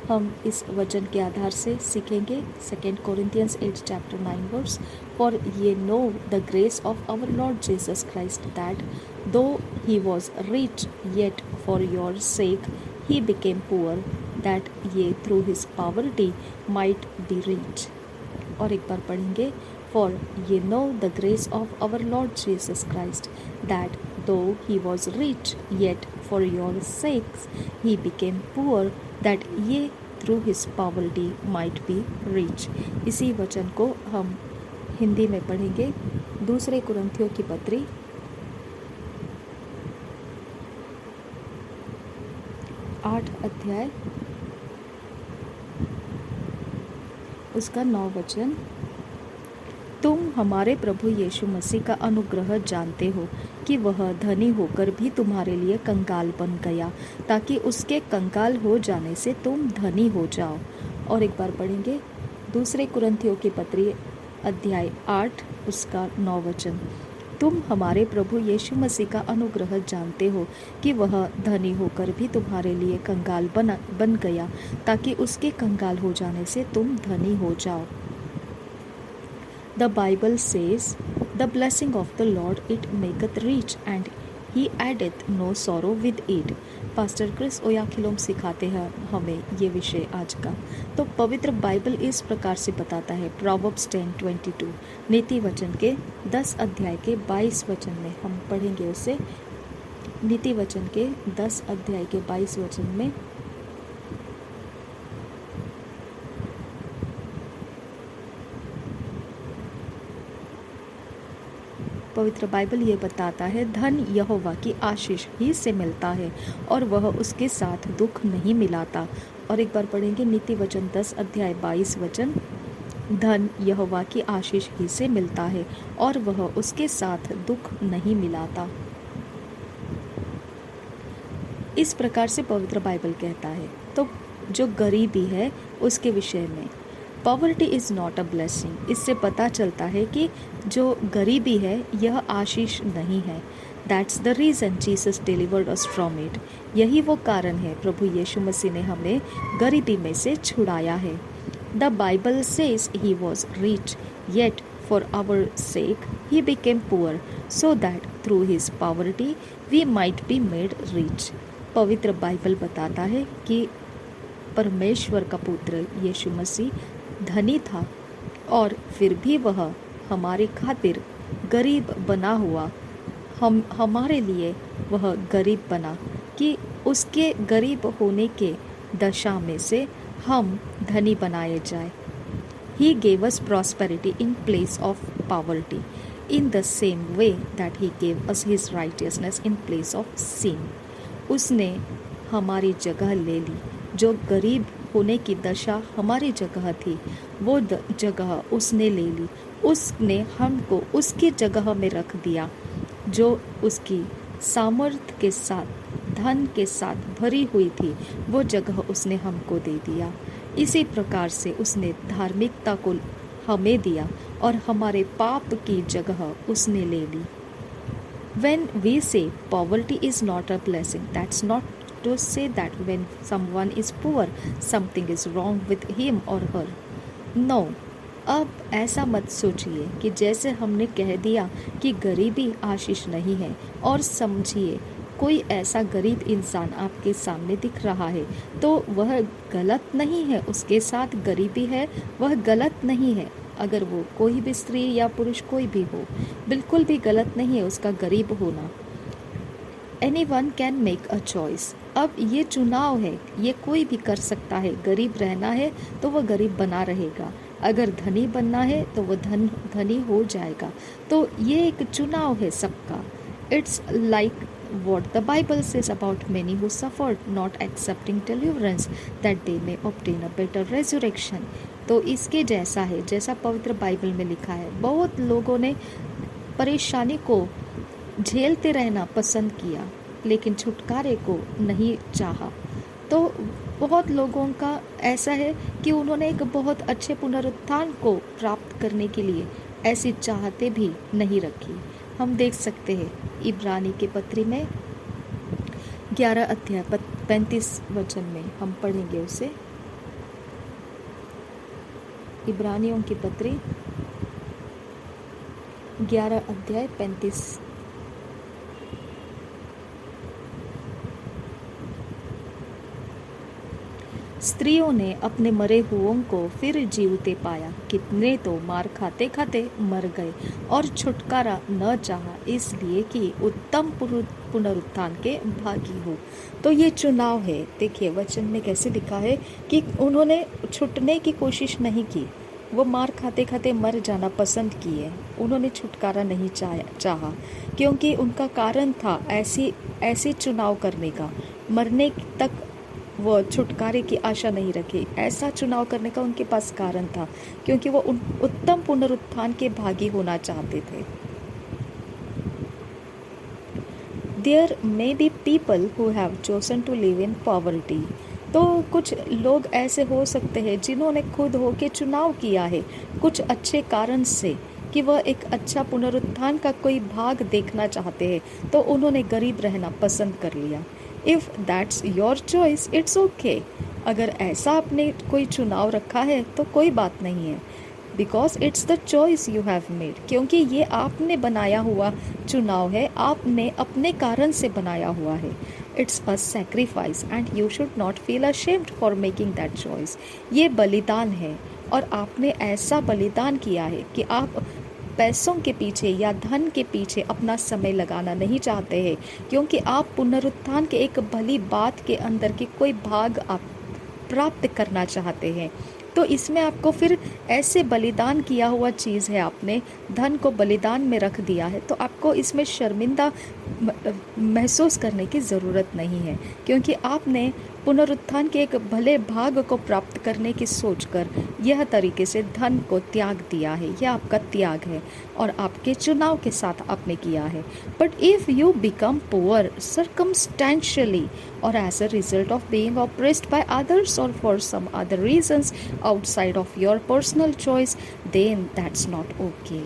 हम इस वचन के आधार से सीखेंगे 2 Corinthians 8 chapter 9 verse. For ye know the grace of our Lord Jesus Christ that though he was rich yet for your sake he became poor that ye through his poverty might be rich. और एक बार पढ़ेंगे, for ye know the grace of our Lord Jesus Christ that though he was rich, yet for your sakes he became poor, that ye through his poverty might be rich। इसी वचन को हम हिंदी में पढ़ेंगे। दूसरे कुरिन्थियों की पत्री 8 अध्याय उसका 9 वचन। तुम हमारे प्रभु यीशु मसीह का अनुग्रह जानते हो कि वह धनी होकर भी तुम्हारे लिए कंगाल बन गया, ताकि उसके कंगाल हो जाने से तुम धनी हो जाओ। और एक बार पढ़ेंगे दूसरे कुरिन्थियों की पत्री अध्याय 8 उसका 9 वचन। तुम हमारे प्रभु यीशु मसीह का अनुग्रह जानते हो कि वह धनी होकर भी तुम्हारे लिए कंगाल बन गया, ताकि उसके कंगाल हो जाने से तुम धनी हो जाओ। The Bible says, the blessing of the Lord it maketh rich and he addeth no sorrow with it। Pastor Chris Oyakhilome सिखाते हैं हमें ये विषय आज का। तो पवित्र बाइबल इस प्रकार से बताता है, प्रोवर्ब्स 10:22 नीति वचन के 10 अध्याय के 22 वचन में हम पढ़ेंगे उसे। नीति वचन के 10 अध्याय के 22 वचन में पवित्र बाइबल ये बताता है, धन यहोवा की आशीष ही से मिलता है और वह उसके साथ दुख नहीं मिलाता। और एक बार पढ़ेंगे नीति वचन 10 अध्याय 22 वचन। धन यहोवा की आशीष ही से मिलता है और वह उसके साथ दुख नहीं मिलाता। इस प्रकार से पवित्र बाइबल कहता है। तो जो गरीबी है उसके विषय में, poverty is not a blessing, इससे पता चलता है कि जो गरीबी है यह आशीष नहीं है। That's the reason Jesus delivered us from it. यही वो कारण है प्रभु यीशु मसीह ने हमें गरीबी में से छुड़ाया है। The Bible says he was rich yet for our sake he became poor so that through his poverty we might be made rich. पवित्र बाइबल बताता है कि परमेश्वर का पुत्र यीशु मसीह धनी था और फिर भी वह हमारी खातिर गरीब बना हुआ, हमारे लिए वह गरीब बना कि उसके गरीब होने के दशा में से हम धनी बनाए जाए। He gave us prosperity in place of poverty, in the same way that he gave us his righteousness in place of sin। उसने हमारी जगह ले ली। जो गरीब होने की दशा हमारी जगह थी, वो जगह उसने ले ली। उसने हमको उसकी जगह में रख दिया, जो उसकी सामर्थ्य के साथ, धन के साथ भरी हुई थी, वो जगह उसने हमको दे दिया। इसी प्रकार से उसने धार्मिकता को हमें दिया और हमारे पाप की जगह उसने ले ली। When we say poverty is not a blessing, that's not to say that when someone is poor, something is wrong with him or her. No, अब ऐसा मत सोचिए कि जैसे हमने कह दिया कि गरीबी आशीष नहीं है, और समझिए कोई ऐसा गरीब इंसान आपके सामने दिख रहा है तो वह गलत नहीं है, उसके साथ गरीबी है वह गलत नहीं है। अगर वो कोई भी स्त्री या पुरुष कोई भी हो, बिल्कुल भी गलत नहीं है उसका गरीब होना। Anyone can make a choice। अब ये चुनाव है, ये कोई भी कर सकता है। गरीब रहना है तो वह गरीब बना रहेगा, अगर धनी बनना है तो वह धनी हो जाएगा। तो ये एक चुनाव है सबका। It's like what the Bible says about many who suffered not accepting deliverance that they may obtain a better resurrection। तो इसके जैसा है जैसा पवित्र बाइबल में लिखा है। बहुत लोगों ने परेशानी को झेलते रहना पसंद किया लेकिन छुटकारे को नहीं चाहा। तो बहुत लोगों का ऐसा है कि उन्होंने एक बहुत अच्छे पुनरुत्थान को प्राप्त करने के लिए ऐसी चाहते भी नहीं रखी। हम देख सकते हैं इब्रानी के पत्री में 11 अध्याय 35 वचन में हम पढ़ेंगे उसे। इब्रानियों की पत्री 11 अध्याय 35। स्त्रियों ने अपने मरे हुओं को फिर जीवते पाया, कितने तो मार खाते खाते मर गए और छुटकारा न चाहा, इसलिए कि उत्तम पुनरुत्थान के भागी हो। तो ये चुनाव है। देखिए वचन में कैसे लिखा है कि उन्होंने छुटने की कोशिश नहीं की, वो मार खाते खाते मर जाना पसंद किए। उन्होंने छुटकारा नहीं चाहा क्योंकि उनका कारण था ऐसी चुनाव करने का। मरने तक वो छुटकारे की आशा नहीं रखी। ऐसा चुनाव करने का उनके पास कारण था क्योंकि वो उत्तम पुनरुत्थान के भागी होना चाहते थे। There may be people who have chosen to live in poverty। तो कुछ लोग ऐसे हो सकते हैं जिन्होंने खुद होके चुनाव किया है कुछ अच्छे कारण से कि वह एक अच्छा पुनरुत्थान का कोई भाग देखना चाहते हैं, तो उन्होंने गरीब रहना पसंद कर लिया। If that's your choice, it's okay। अगर ऐसा आपने कोई चुनाव रखा है तो कोई बात नहीं है, because it's the choice you have made। क्योंकि ये आपने बनाया हुआ चुनाव है, आपने अपने कारण से बनाया हुआ है। It's a sacrifice and you should not feel ashamed for making that choice। ये बलिदान है और आपने ऐसा बलिदान किया है कि आप पैसों के पीछे या धन के पीछे अपना समय लगाना नहीं चाहते हैं, क्योंकि आप पुनरुत्थान के एक भली बात के अंदर की कोई भाग आप प्राप्त करना चाहते हैं। तो इसमें आपको फिर ऐसे बलिदान किया हुआ चीज़ है, आपने धन को बलिदान में रख दिया है, तो आपको इसमें शर्मिंदा महसूस करने की ज़रूरत नहीं है, क्योंकि आपने पुनरुत्थान के एक भले भाग को प्राप्त करने की सोचकर यह तरीके से धन को त्याग दिया है। यह आपका त्याग है और आपके चुनाव के साथ आपने किया है। But if you become poor circumstantially or as a result of being oppressed by others or for some other reasons outside of your personal choice, then that's not okay।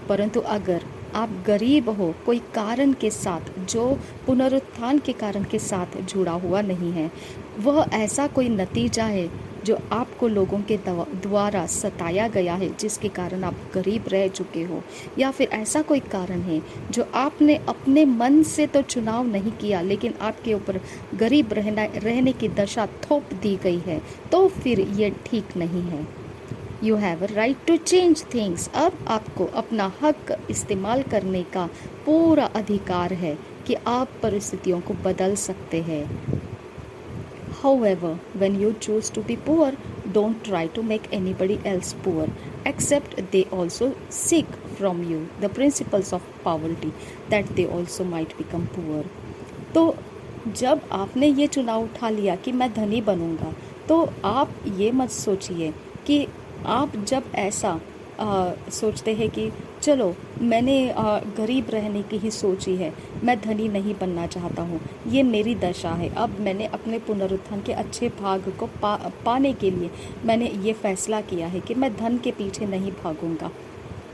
परंतु अगर आप गरीब हो कोई कारण के साथ जो पुनरुत्थान के कारण के साथ जुड़ा हुआ नहीं है, वह ऐसा कोई नतीजा है जो आपको लोगों के द्वारा सताया गया है जिसके कारण आप गरीब रह चुके हो, या फिर ऐसा कोई कारण है जो आपने अपने मन से तो चुनाव नहीं किया लेकिन आपके ऊपर गरीब रहने की दशा थोप दी गई है, तो फिर ये ठीक नहीं है। You have a right to change things. अब आपको अपना हक इस्तेमाल करने का पूरा अधिकार है कि आप परिस्थितियों को बदल सकते हैं। However, when you choose to be poor, don't try to make anybody else poor, except they also seek from you the principles of poverty, that they also might become poor। तो जब आपने ये चुनाव उठा लिया कि मैं धनी बनूंगा, तो आप ये मत सोचिए कि आप जब ऐसा सोचते हैं कि चलो मैंने गरीब रहने की ही सोची है, मैं धनी नहीं बनना चाहता हूँ, ये मेरी दशा है, अब मैंने अपने पुनरुत्थान के अच्छे भाग को पाने के लिए मैंने ये फैसला किया है कि मैं धन के पीछे नहीं भागूंगा।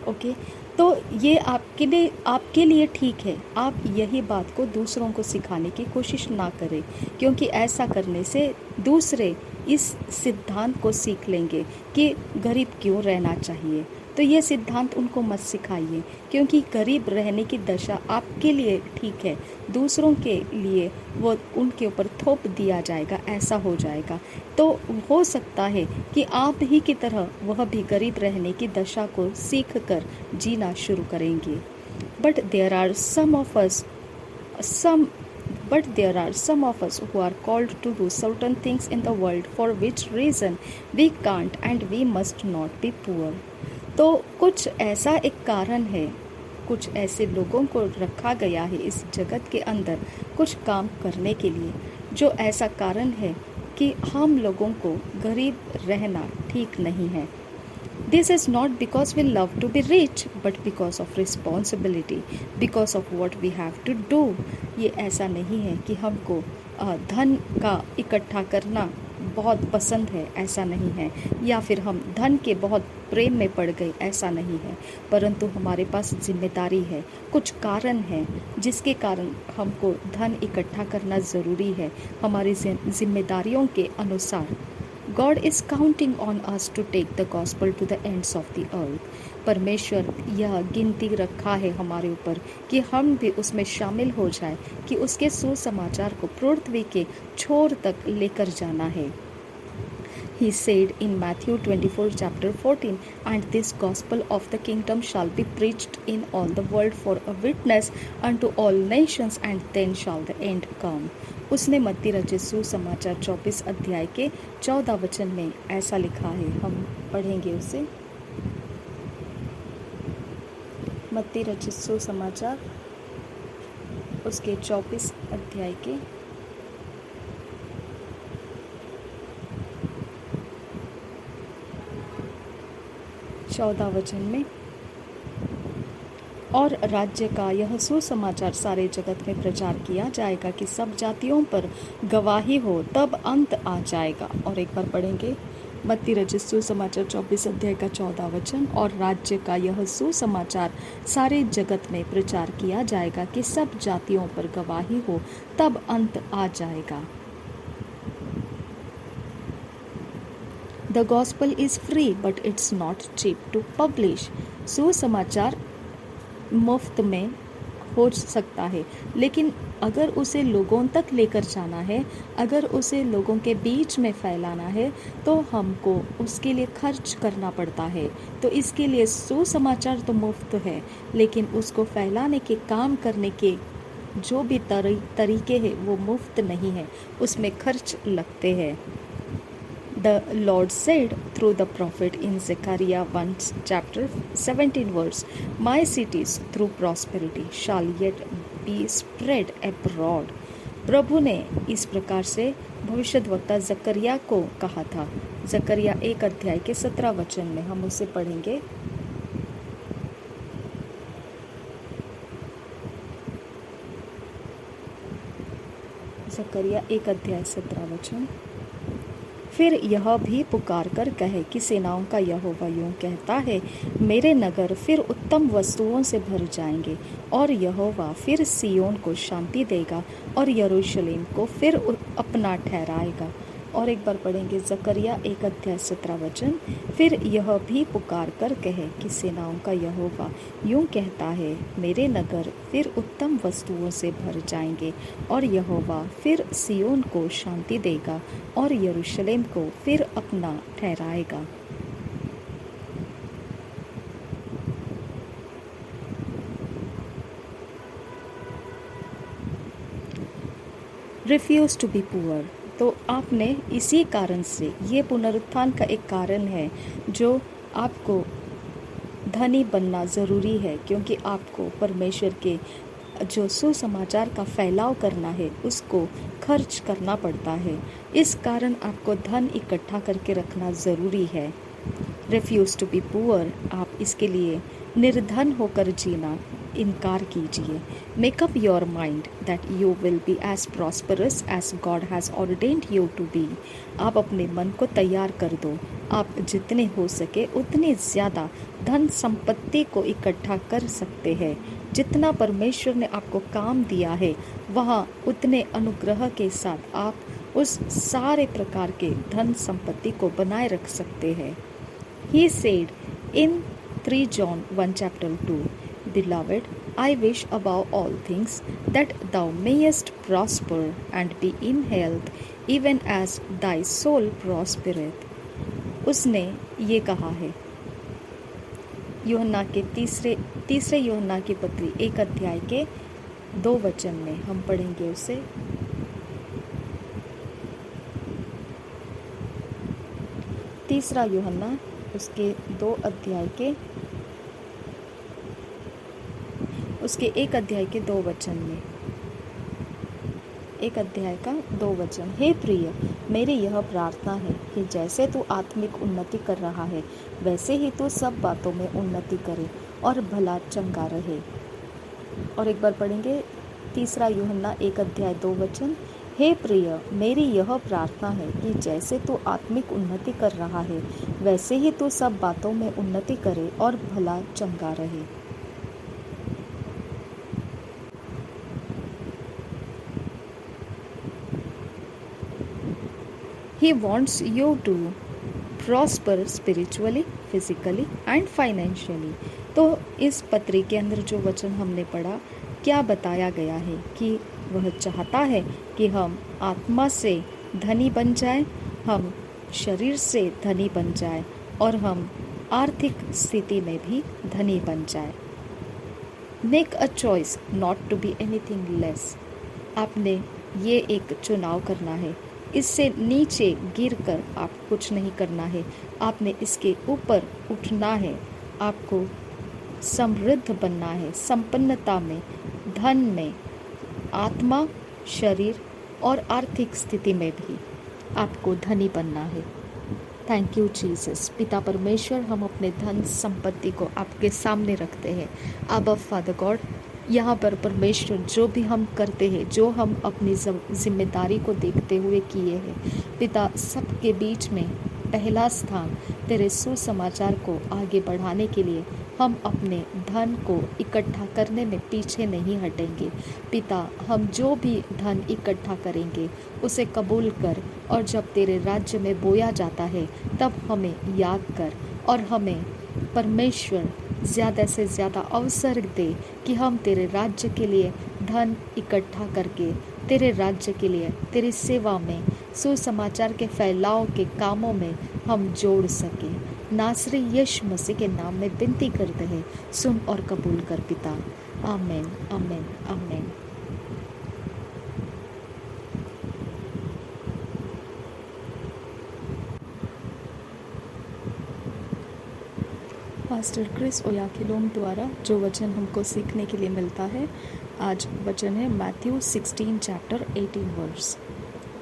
ओके, तो ये आपके लिए ठीक है। आप यही बात को दूसरों को सिखाने की कोशिश ना करें, क्योंकि ऐसा करने से दूसरे इस सिद्धांत को सीख लेंगे कि गरीब क्यों रहना चाहिए। तो तो ये सिद्धांत उनको मत सिखाइए, क्योंकि गरीब रहने की दशा आपके लिए ठीक है, दूसरों के लिए वो उनके ऊपर थोप दिया जाएगा, ऐसा हो जाएगा। तो हो सकता है कि आप ही की तरह वह भी गरीब रहने की दशा को सीख कर जीना शुरू करेंगे। But there are some of us who are called to do certain things in the world for which reason we can't and we must not be poor. तो कुछ ऐसा एक कारण है, कुछ ऐसे लोगों को रखा गया है इस जगत के अंदर कुछ काम करने के लिए, जो ऐसा कारण है कि हम लोगों को गरीब रहना ठीक नहीं है। This is not because we love to be rich, but because of responsibility, because of what we have to do. ये ऐसा नहीं है कि हमको धन का इकट्ठा करना बहुत पसंद है, ऐसा नहीं है, या फिर हम धन के बहुत प्रेम में पड़ गए, ऐसा नहीं है, परंतु हमारे पास जिम्मेदारी है, कुछ कारण है जिसके कारण हमको धन इकट्ठा करना ज़रूरी है, हमारी जिम्मेदारियों के अनुसार। God is counting on us to take the gospel to the ends of the earth. परमेश्वर यह गिनती रखा है हमारे ऊपर कि हम भी उसमें शामिल हो जाए, कि उसके सुसमाचार को पृथ्वी के छोर तक लेकर जाना है। He said in Matthew 24 chapter 14, and this gospel of the kingdom shall be preached in all the world for a witness unto all nations, and then shall the end come. उसने मत्ती रचित सुसमाचार 24 अध्याय के 14 वचन में ऐसा लिखा है, हम पढ़ेंगे उसे। मत्ती रचित सुसमाचार उसके 24 अध्याय के 14 वचन में, और राज्य का यह सुसमाचार सारे जगत में प्रचार किया जाएगा कि सब जातियों पर गवाही हो, तब अंत आ जाएगा। और एक बार पढ़ेंगे मत्ती रचित सुसमाचार 24 अध्याय का 14 वचन, और राज्य का यह सुसमाचार सारे जगत में प्रचार किया जाएगा कि सब जातियों पर गवाही हो, तब अंत आ जाएगा। The gospel is free, but it's not cheap to publish. सुसमाचार मुफ्त में हो सकता है, लेकिन अगर उसे लोगों तक लेकर जाना है, अगर उसे लोगों के बीच में फैलाना है, तो हमको उसके लिए खर्च करना पड़ता है। तो इसके लिए सुसमाचार तो मुफ्त है, लेकिन उसको फैलाने के काम करने के जो भी तरीके हैं वो मुफ्त नहीं है, उसमें खर्च लगते हैं। The Lord said through the prophet in Zechariah 1 chapter 17 verse, My cities through prosperity shall yet be spread abroad. प्रभु ने इस प्रकार से भविष्यद्वक्ता जकरिया को कहा था। जकरिया 1 अध्याय के 17 वचन में हम उसे पढ़ेंगे। जकरिया 1 अध्याय 17 वचन, फिर यह भी पुकार कर कहे कि सेनाओं का यहोवा यूं कहता है, मेरे नगर फिर उत्तम वस्तुओं से भर जाएंगे, और यहोवा फिर सियोन को शांति देगा और यरूशलेम को फिर अपना ठहराएगा। और एक बार पढ़ेंगे जकरिया 1 अध्याय 17 वचन, फिर यह भी पुकार कर कहे कि सेनाओं का यहोवा यूं कहता है, मेरे नगर फिर उत्तम वस्तुओं से भर जाएंगे, और यहोवा फिर सियोन को शांति देगा और यरूशलेम को फिर अपना ठहराएगा। Refuse to be poor. तो आपने इसी कारण से, ये पुनरुत्थान का एक कारण है जो आपको धनी बनना ज़रूरी है, क्योंकि आपको परमेश्वर के जो सुसमाचार का फैलाव करना है उसको खर्च करना पड़ता है। इस कारण आपको धन इकट्ठा करके रखना ज़रूरी है। रिफ्यूज़ टू बी पुअर, आप इसके लिए निर्धन होकर जीना इनकार कीजिए। Make up your mind that you will be as prosperous as God has ordained you to be. आप अपने मन को तैयार कर दो, आप जितने हो सके उतने ज़्यादा धन संपत्ति को इकट्ठा कर सकते हैं। जितना परमेश्वर ने आपको काम दिया है वहाँ उतने अनुग्रह के साथ आप उस सारे प्रकार के धन संपत्ति को बनाए रख सकते हैं। He said in 3 John 1 chapter 2. Beloved, I wish above all things that thou mayest prosper and be in health, even as thy soul prospereth. उसने ये कहा है। यूहन्ना के तीसरे यूहन्ना की पत्री 1 अध्याय के 2 वचन में हम पढ़ेंगे उसे। तीसरा यूहन्ना उसके 2 अध्याय के उसके 1 अध्याय के 2 वचन में, 1 अध्याय का 2 वचन। हे प्रिय, मेरी यह प्रार्थना है कि जैसे तू आत्मिक उन्नति कर रहा है वैसे ही तू सब बातों में उन्नति करे और भला चंगा रहे। और एक बार पढ़ेंगे तीसरा यूहन्ना 1 अध्याय 2 वचन। हे प्रिय, मेरी यह प्रार्थना है कि जैसे तू आत्मिक उन्नति कर रहा है वैसे ही तू सब बातों में उन्नति करे और भला चंगा रहे। He wants you to prosper spiritually, physically and financially. तो इस पत्री के अंदर जो वचन हमने पढ़ा, क्या बताया गया है कि वह चाहता है कि हम आत्मा से धनी बन जाएं, हम शरीर से धनी बन जाएं और हम आर्थिक स्थिति में भी धनी बन जाएं। Make a choice not to be anything less. आपने ये एक चुनाव करना है। इससे नीचे गिरकर आप कुछ नहीं करना है, आपने इसके ऊपर उठना है। आपको समृद्ध बनना है, संपन्नता में, धन में, आत्मा, शरीर और आर्थिक स्थिति में भी आपको धनी बनना है। Thank you Jesus. पिता परमेश्वर, हम अपने धन संपत्ति को आपके सामने रखते हैं। अबा फादर गॉड, यहाँ पर परमेश्वर जो भी हम करते हैं, जो हम अपनी जिम्मेदारी को देखते हुए किए हैं, पिता सबके बीच में पहला स्थान तेरे सुसमाचार को आगे बढ़ाने के लिए हम अपने धन को इकट्ठा करने में पीछे नहीं हटेंगे। पिता, हम जो भी धन इकट्ठा करेंगे उसे कबूल कर, और जब तेरे राज्य में बोया जाता है तब हमें याद कर और हमें परमेश्वर ज़्यादा से ज़्यादा अवसर दे कि हम तेरे राज्य के लिए धन इकट्ठा करके तेरे राज्य के लिए, तेरी सेवा में, सुसमाचार के फैलाव के कामों में हम जोड़ सकें। नासरी यीशु मसीह के नाम में विनती करते हैं, सुन और कबूल कर पिता। आमीन, आमीन, आमीन। पास्टर क्रिस ओयाखिलोम द्वारा जो वचन हमको सीखने के लिए मिलता है, आज वचन है मैथ्यू 16 चैप्टर 18 वर्स।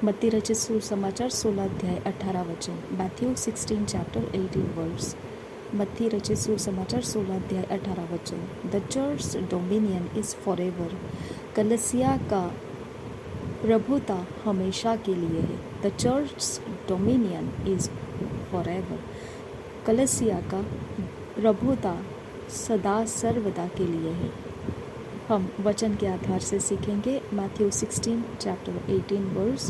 मत्ती रचित सुसमाचार 16 अध्याय 18 वचन। Matthew 16 chapter 18 verse. मत्ती रचित सुसमाचार 16 अध्याय 18 वचन। The church dominion is forever. कलीसिया का प्रभुता हमेशा के लिए है। The church dominion is forever. कलीसिया का प्रभुता सदा सर्वदा के लिए है। हम वचन के आधार से सीखेंगे Matthew 16 chapter 18 verse.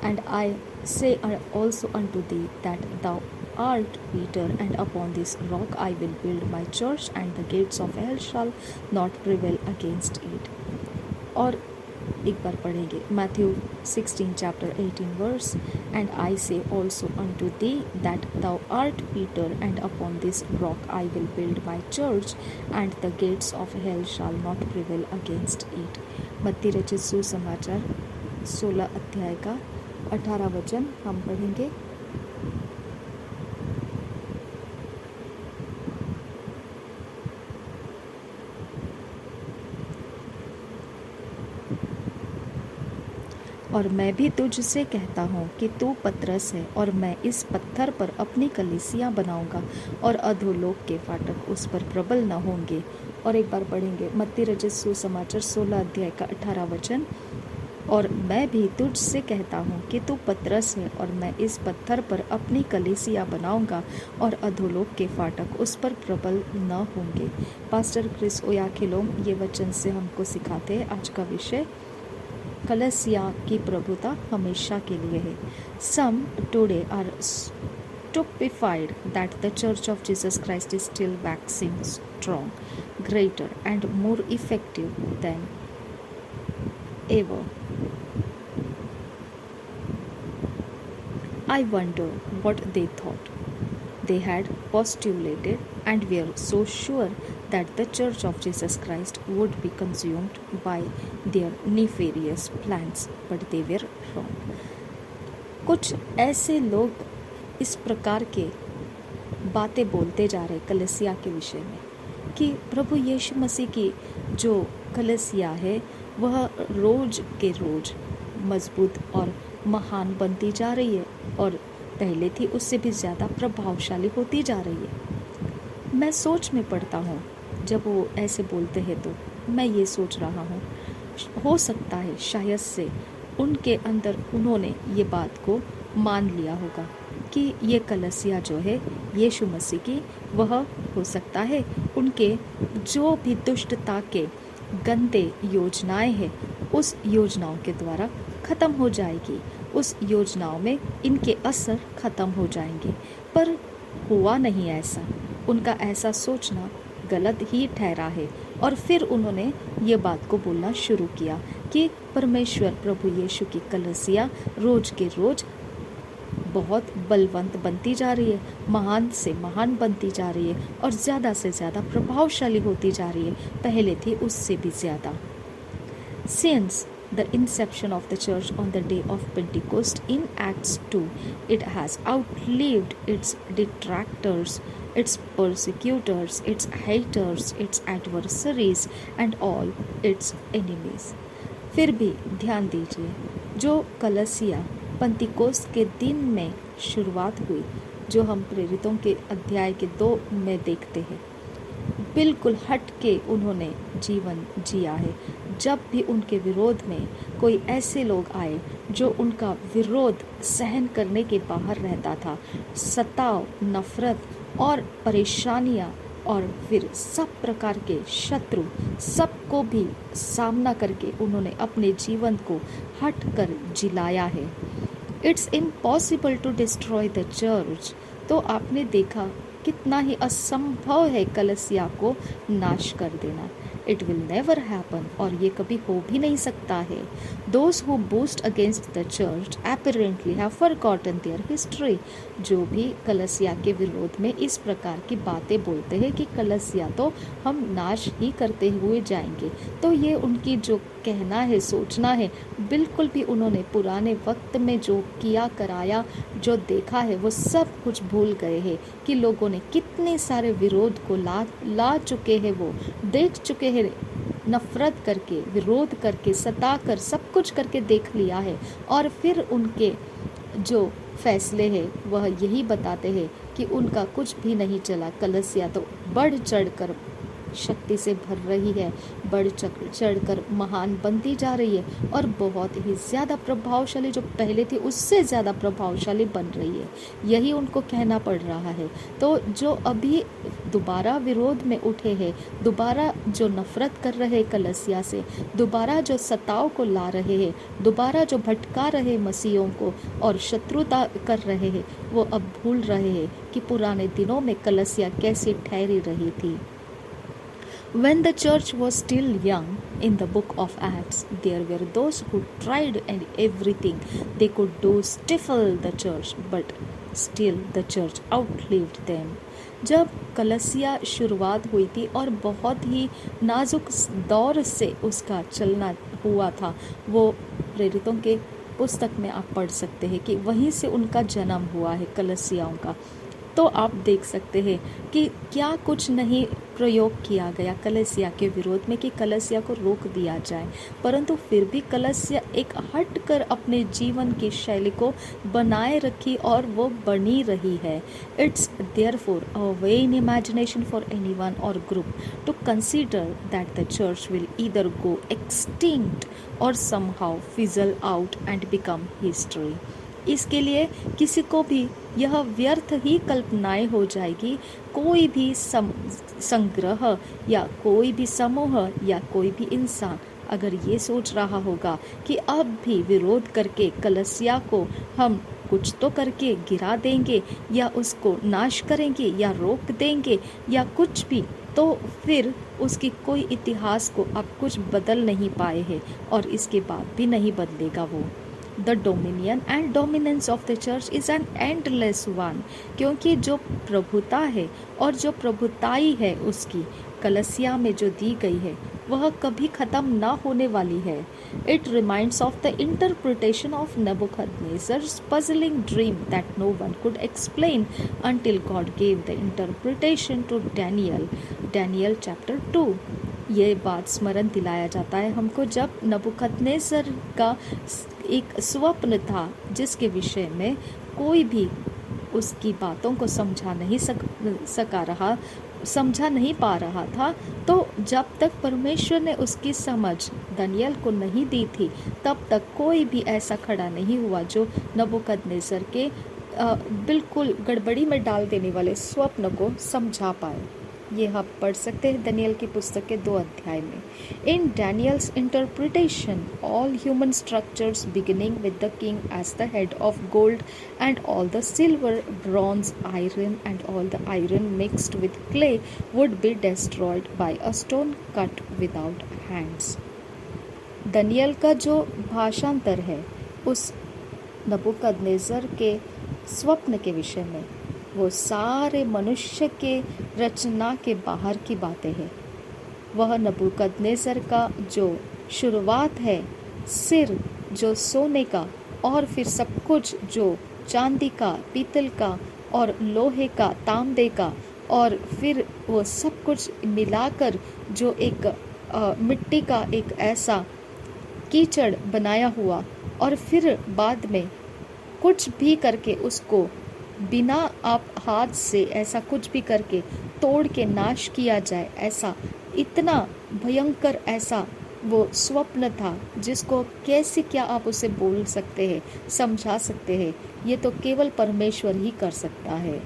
And I say also unto thee that thou art Peter, and upon this rock I will build my church, and the gates of hell shall not prevail against it. और एक बार पढ़ेंगे Matthew 16 chapter 18 verse। And I say also unto thee that thou art Peter, and upon this rock I will build my church, and the gates of hell shall not prevail against it। मत्ती रचित सुसमाचार 16 अध्याय का 18 वचन हम पढ़ेंगे। और मैं भी तुझसे कहता हूँ कि तू पतरस है, और मैं इस पत्थर पर अपनी कलीसिया बनाऊंगा, और अधोलोक के फाटक उस पर प्रबल न होंगे। और एक बार पढ़ेंगे मत्ती रचित सुसमाचार 16 अध्याय का 18 वचन। और मैं भी तुझसे कहता हूँ कि तू पतरस है, और मैं इस पत्थर पर अपनी कलीसिया बनाऊंगा, और अधोलोक के फाटक उस पर प्रबल न होंगे। पास्टर क्रिस ओयाखिलोम ये वचन से हमको सिखाते हैं। आज का विषय कलीसिया की प्रभुता हमेशा के लिए है। Some today are stupefied that the Church of Jesus Christ is still waxing strong, greater, and more effective than ever. I wonder what they thought. They had postulated and were so sure that the Church of Jesus Christ would be consumed by their nefarious plans, but they were wrong. कुछ ऐसे लोग इस प्रकार के बातें बोलते जा रहे कलीसिया के विषय में कि प्रभु यीशु मसीह की जो कलीसिया है वह रोज के रोज मजबूत और महान बनती जा रही है और पहले थी उससे भी ज़्यादा प्रभावशाली होती जा रही है। मैं सोच में पड़ता हूँ जब वो ऐसे बोलते हैं तो मैं ये सोच रहा हूँ हो सकता है शायद से उनके अंदर उन्होंने ये बात को मान लिया होगा कि ये कलीसिया जो है यीशु मसीह की वह हो सकता है उनके जो भी दुष्टता के गंदे योजनाएं हैं उस योजनाओं के द्वारा ख़त्म हो जाएगी, उस योजनाओं में इनके असर ख़त्म हो जाएंगे। पर हुआ नहीं ऐसा, उनका ऐसा सोचना गलत ही ठहरा है और फिर उन्होंने ये बात को बोलना शुरू किया कि परमेश्वर प्रभु यीशु की कलीसिया रोज के रोज बहुत बलवंत बनती जा रही है, महान से महान बनती जा रही है और ज़्यादा से ज़्यादा प्रभावशाली होती जा रही है, पहले थी उससे भी ज़्यादा। Since the inception of the church on the day of Pentecost in Acts 2, it has outlived its detractors, its persecutors, its haters, its adversaries and all its enemies. फिर भी ध्यान दीजिए, जो कलीसिया पंतिकोस्त के दिन में शुरुआत हुई, जो हम प्रेरितों के अध्याय के 2 में देखते हैं, बिल्कुल हट के उन्होंने जीवन जिया है। जब भी उनके विरोध में कोई ऐसे लोग आए जो उनका विरोध सहन करने के बाहर रहता था, सताव, नफरत और परेशानियां और फिर सब प्रकार के शत्रु सबको भी सामना करके उन्होंने अपने जीवन को हट कर जिलाया है। It's impossible to destroy the church. तो आपने देखा कितना ही असंभव है कलीसिया को नाश कर देना। इट विल नेवर हैपन, और ये कभी हो भी नहीं सकता है। Those who boost against the church apparently have forgotten there history. जो भी कलीसिया के विरोध में इस प्रकार की बातें बोलते हैं कि कलीसिया तो हम नाश ही करते हुए जाएंगे, तो ये उनकी जो कहना है, सोचना है, बिल्कुल भी उन्होंने पुराने वक्त में जो किया कराया, जो देखा है, वो सब कुछ भूल गए हैं कि लोगों ने कितने सारे विरोध को ला चुके हैं, वो देख चुके हैं, नफरत करके, विरोध करके, सता कर, सब कुछ करके देख लिया है। और फिर उनके जो फैसले हैं वह यही बताते हैं कि उनका कुछ भी नहीं चला। कलीसिया तो बढ़ चढ़ कर शक्ति से भर रही है, बढ़ चढ़ कर महान बनती जा रही है और बहुत ही ज़्यादा प्रभावशाली, जो पहले थी उससे ज़्यादा प्रभावशाली बन रही है। यही उनको कहना पड़ रहा है। तो जो अभी दोबारा विरोध में उठे हैं, दोबारा जो नफरत कर रहे कलीसिया से, दोबारा जो सताव को ला रहे हैं, दोबारा जो भटका रहे मसीहों को और शत्रुता कर रहे हैं, वो अब भूल रहे हैं कि पुराने दिनों में कलीसिया कैसी ठहरी रही थी। When the church was still young, in the book of Acts, there were those who tried and everything they could do stifle the church, but still the church outlived them. जब कलीसिया शुरुआत हुई थी और बहुत ही नाजुक दौर से उसका चलना हुआ था, वो प्रेरितों के पुस्तक में आप पढ़ सकते हैं कि वहीं से उनका जन्म हुआ है कलीसियाओं का। तो आप देख सकते हैं कि क्या कुछ नहीं प्रयोग किया गया कलीसिया के विरोध में कि कलीसिया को रोक दिया जाए, परंतु फिर भी कलीसिया एक हट कर अपने जीवन की शैली को बनाए रखी और वो बनी रही है। It's therefore a vain imagination for anyone or group to consider that the church will either go extinct or somehow fizzle out and become history. इसके लिए किसी को भी यह व्यर्थ ही कल्पनाएं हो जाएगी, कोई भी संग्रह या कोई भी समूह या कोई भी इंसान अगर ये सोच रहा होगा कि अब भी विरोध करके कलसिया को हम कुछ तो करके गिरा देंगे या उसको नाश करेंगे या रोक देंगे या कुछ भी, तो फिर उसकी कोई इतिहास को अब कुछ बदल नहीं पाए हैं और इसके बाद भी नहीं बदलेगा वो। The dominion and dominance of the church is an endless one, क्योंकि जो प्रभुता है और जो प्रभुताई है उसकी कलसिया में जो दी गई है वह कभी ख़त्म ना होने वाली है। It reminds of the interpretation of नेबुकदनेस्सर's puzzling dream that no one could explain until God gave the interpretation to Daniel chapter 2। ये बात स्मरण दिलाया जाता है हमको जब नबुकदनेस्सर का एक स्वप्न था जिसके विषय में कोई भी उसकी बातों को समझा नहीं पा रहा था, तो जब तक परमेश्वर ने उसकी समझ दानियल को नहीं दी थी तब तक कोई भी ऐसा खड़ा नहीं हुआ जो नबुकदनेस्सर के बिल्कुल गड़बड़ी में डाल देने वाले स्वप्न को समझा पाए। ये हम पढ़ सकते हैं दानियल की पुस्तक के 2 अध्याय में। In Daniel's interpretation all human structures beginning with the king as the head of gold and all the silver, bronze, iron and all the iron mixed with clay would be destroyed by a stone cut without hands. दानियल का जो भाषांतर है उस नबुकदनेस्सर के स्वप्न के विषय में, वो सारे मनुष्य के रचना के बाहर की बातें हैं। वह नबुकदनेस्सर का जो शुरुआत है, सिर जो सोने का और फिर सब कुछ जो चांदी का, पीतल का और लोहे का, तांबे का, और फिर वो सब कुछ मिलाकर जो एक मिट्टी का एक ऐसा कीचड़ बनाया हुआ, और फिर बाद में कुछ भी करके उसको बिना आप हाथ से ऐसा कुछ भी करके तोड़ के नाश किया जाए, ऐसा इतना भयंकर ऐसा वो स्वप्न था जिसको कैसे क्या आप उसे बोल सकते हैं, समझा सकते हैं, ये तो केवल परमेश्वर ही कर सकता है।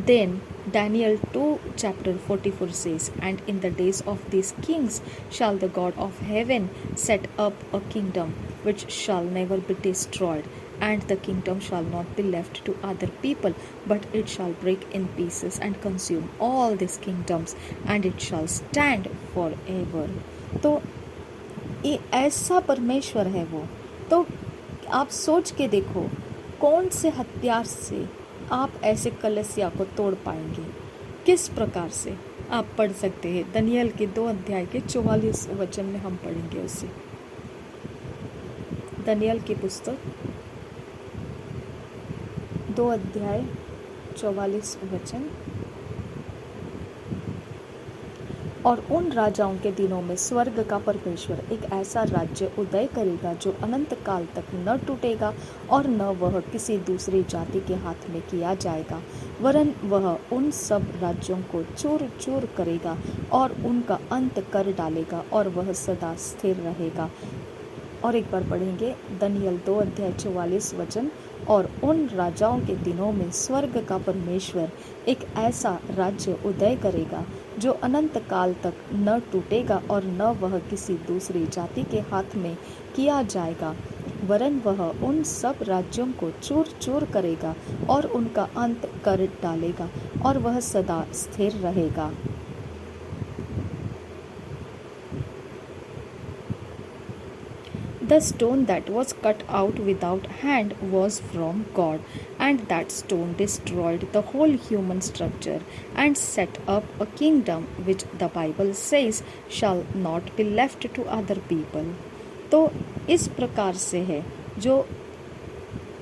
Then Daniel 2 chapter 44 says, and in the days of these kings shall the God of heaven set up a kingdom which shall never be destroyed, and the kingdom shall not be left to other people, but it shall break in pieces and consume all these kingdoms, and it shall stand forever। तो ये ऐसा परमेश्वर है वो। तो आप सोच के देखो कौन से हथियार से आप ऐसे कलसिया को तोड़ पाएंगे, किस प्रकार से आप पढ़ सकते हैं। दानियल के 2 अध्याय के 44 वचन में हम पढ़ेंगे उसे। दानियल की पुस्तक 2 अध्याय 44 वचन। और उन राजाओं के दिनों में स्वर्ग का परमेश्वर एक ऐसा राज्य उदय करेगा जो अनंत काल तक न टूटेगा और न वह किसी दूसरी जाति के हाथ में किया जाएगा, वरन वह उन सब राज्यों को चूर चूर करेगा और उनका अंत कर डालेगा और वह सदा स्थिर रहेगा। और एक बार पढ़ेंगे दानियल 2 अध्याय 44 वचन। और उन राजाओं के दिनों में स्वर्ग का परमेश्वर एक ऐसा राज्य उदय करेगा जो अनंत काल तक न टूटेगा और न वह किसी दूसरी जाति के हाथ में किया जाएगा, वरन वह उन सब राज्यों को चूर चूर करेगा और उनका अंत कर डालेगा और वह सदा स्थिर रहेगा। The stone that was cut out without hand was from God, and that stone destroyed the whole human structure and set up a kingdom which the Bible says shall not be left to other people। तो इस प्रकार से है, जो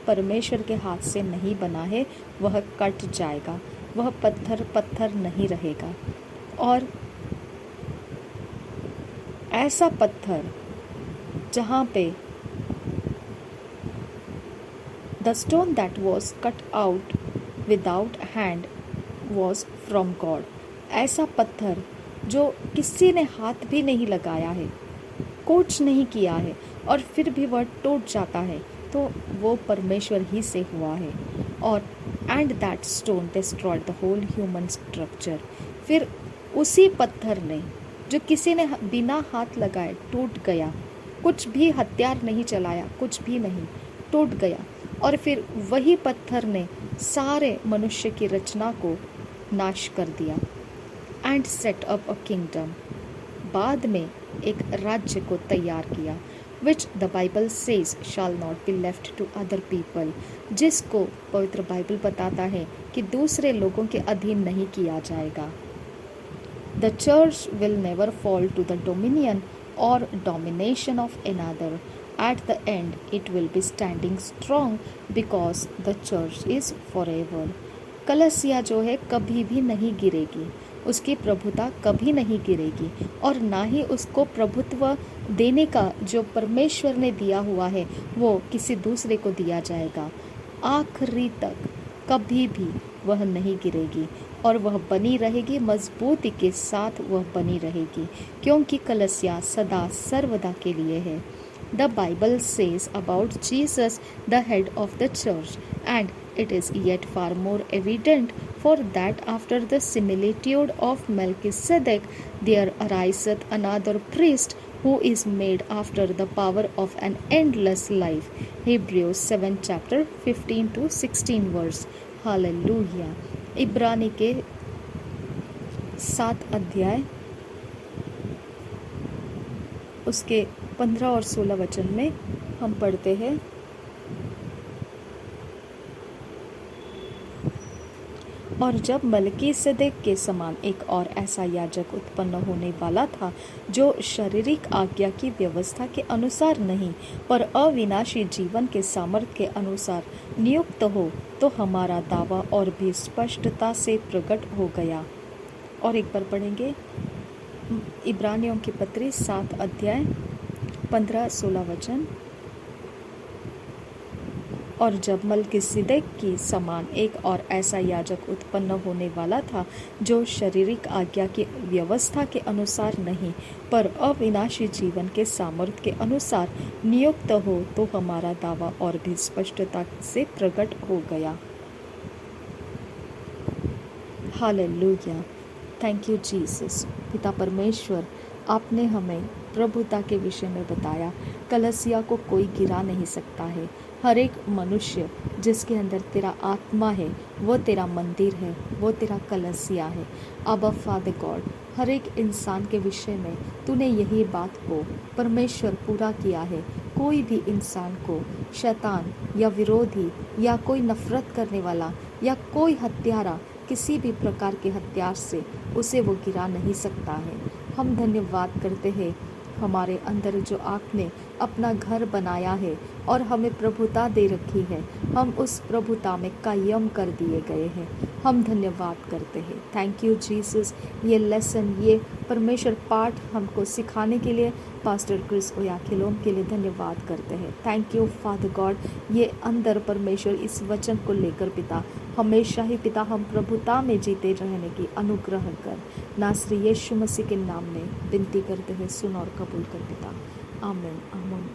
परमेश्वर के हाथ से नहीं बना है वह कट जाएगा, वह पत्थर पत्थर नहीं रहेगा। और ऐसा पत्थर जहाँ पे the stone that was cut out without hand was from God, ऐसा पत्थर जो किसी ने हाथ भी नहीं लगाया है, कुछ नहीं किया है और फिर भी वह टूट जाता है, तो वो परमेश्वर ही से हुआ है। और and that stone destroyed the whole human structure, फिर उसी पत्थर ने जो किसी ने बिना हाथ लगाए टूट गया, कुछ भी हथियार नहीं चलाया, कुछ भी नहीं, टूट गया। और फिर वही पत्थर ने सारे मनुष्य की रचना को नाश कर दिया। And set up a kingdom, बाद में एक राज्य को तैयार किया, which the Bible says shall not be left to other people, जिसको पवित्र बाइबल बताता है कि दूसरे लोगों के अधीन नहीं किया जाएगा। The church will never fall to the dominion or domination of another. At the end, it will be standing strong because the church is forever. Kalsia जो है कभी भी नहीं गिरेगी, उसकी प्रभुता कभी नहीं गिरेगी, और ना ही उसको प्रभुत्व देने का जो परमेश्वर ने दिया हुआ है वो किसी दूसरे को दिया जाएगा। आखिरी तक कभी भी वह नहीं गिरेगी और वह बनी रहेगी, मजबूती के साथ वह बनी रहेगी, क्योंकि कलसिया सदा सर्वदा के लिए है। The Bible says about Jesus, the head of the church, and it is yet far more evident for that after the similitude of Melchizedek, there ariseth another priest who is made after the power of an endless life. Hebrews 7 chapter 15 to 16 verse. Hallelujah. इब्रानी के 7 अध्याय उसके 15 और 16 वचन में हम पढ़ते हैं, और जब मलकीसेदेक के समान एक और ऐसा याजक उत्पन्न होने वाला था जो शारीरिक आज्ञा की व्यवस्था के अनुसार नहीं पर अविनाशी जीवन के सामर्थ्य के अनुसार नियुक्त हो, तो हमारा दावा और भी स्पष्टता से प्रकट हो गया। और एक बार पढ़ेंगे इब्रानियों की पत्री 7 अध्याय 15-16 वचन। और जब मलकीसेदेक की समान एक और ऐसा याजक उत्पन्न होने वाला था जो शारीरिक आज्ञा की व्यवस्था के अनुसार नहीं पर अविनाशी जीवन के सामर्थ्य के अनुसार नियुक्त हो, तो हमारा दावा और भी स्पष्टता से प्रकट हो गया। Hallelujah, thank you Jesus. पिता परमेश्वर, आपने हमें प्रभुता के विषय में बताया। कलसिया को कोई गिरा नहीं सकता है। हर एक मनुष्य जिसके अंदर तेरा आत्मा है वो तेरा मंदिर है, वो तेरा कलसिया है। अबा फादर गॉड, हर एक इंसान के विषय में तूने यही बात को परमेश्वर पूरा किया है। कोई भी इंसान को शैतान या विरोधी या कोई नफरत करने वाला या कोई हत्यारा किसी भी प्रकार के हथियार से उसे वो गिरा नहीं सकता है। हम धन्यवाद करते हैं हमारे अंदर जो आपने अपना घर बनाया है और हमें प्रभुता दे रखी है, हम उस प्रभुता में कायम कर दिए गए हैं। हम धन्यवाद करते हैं। Thank you Jesus. ये लेसन, ये परमेश्वर पाठ हमको सिखाने के लिए पास्टर क्रिस ओयाखिलोम के लिए धन्यवाद करते हैं। Thank you father God. ये अंदर परमेश्वर इस वचन को लेकर पिता हमेशा ही पिता हम प्रभुता में जीते रहने की अनुग्रह कर, नासरी यीशु मसीह के नाम में विनती करते हुए सुन और कबूल कर पिता। आमीन, आमीन।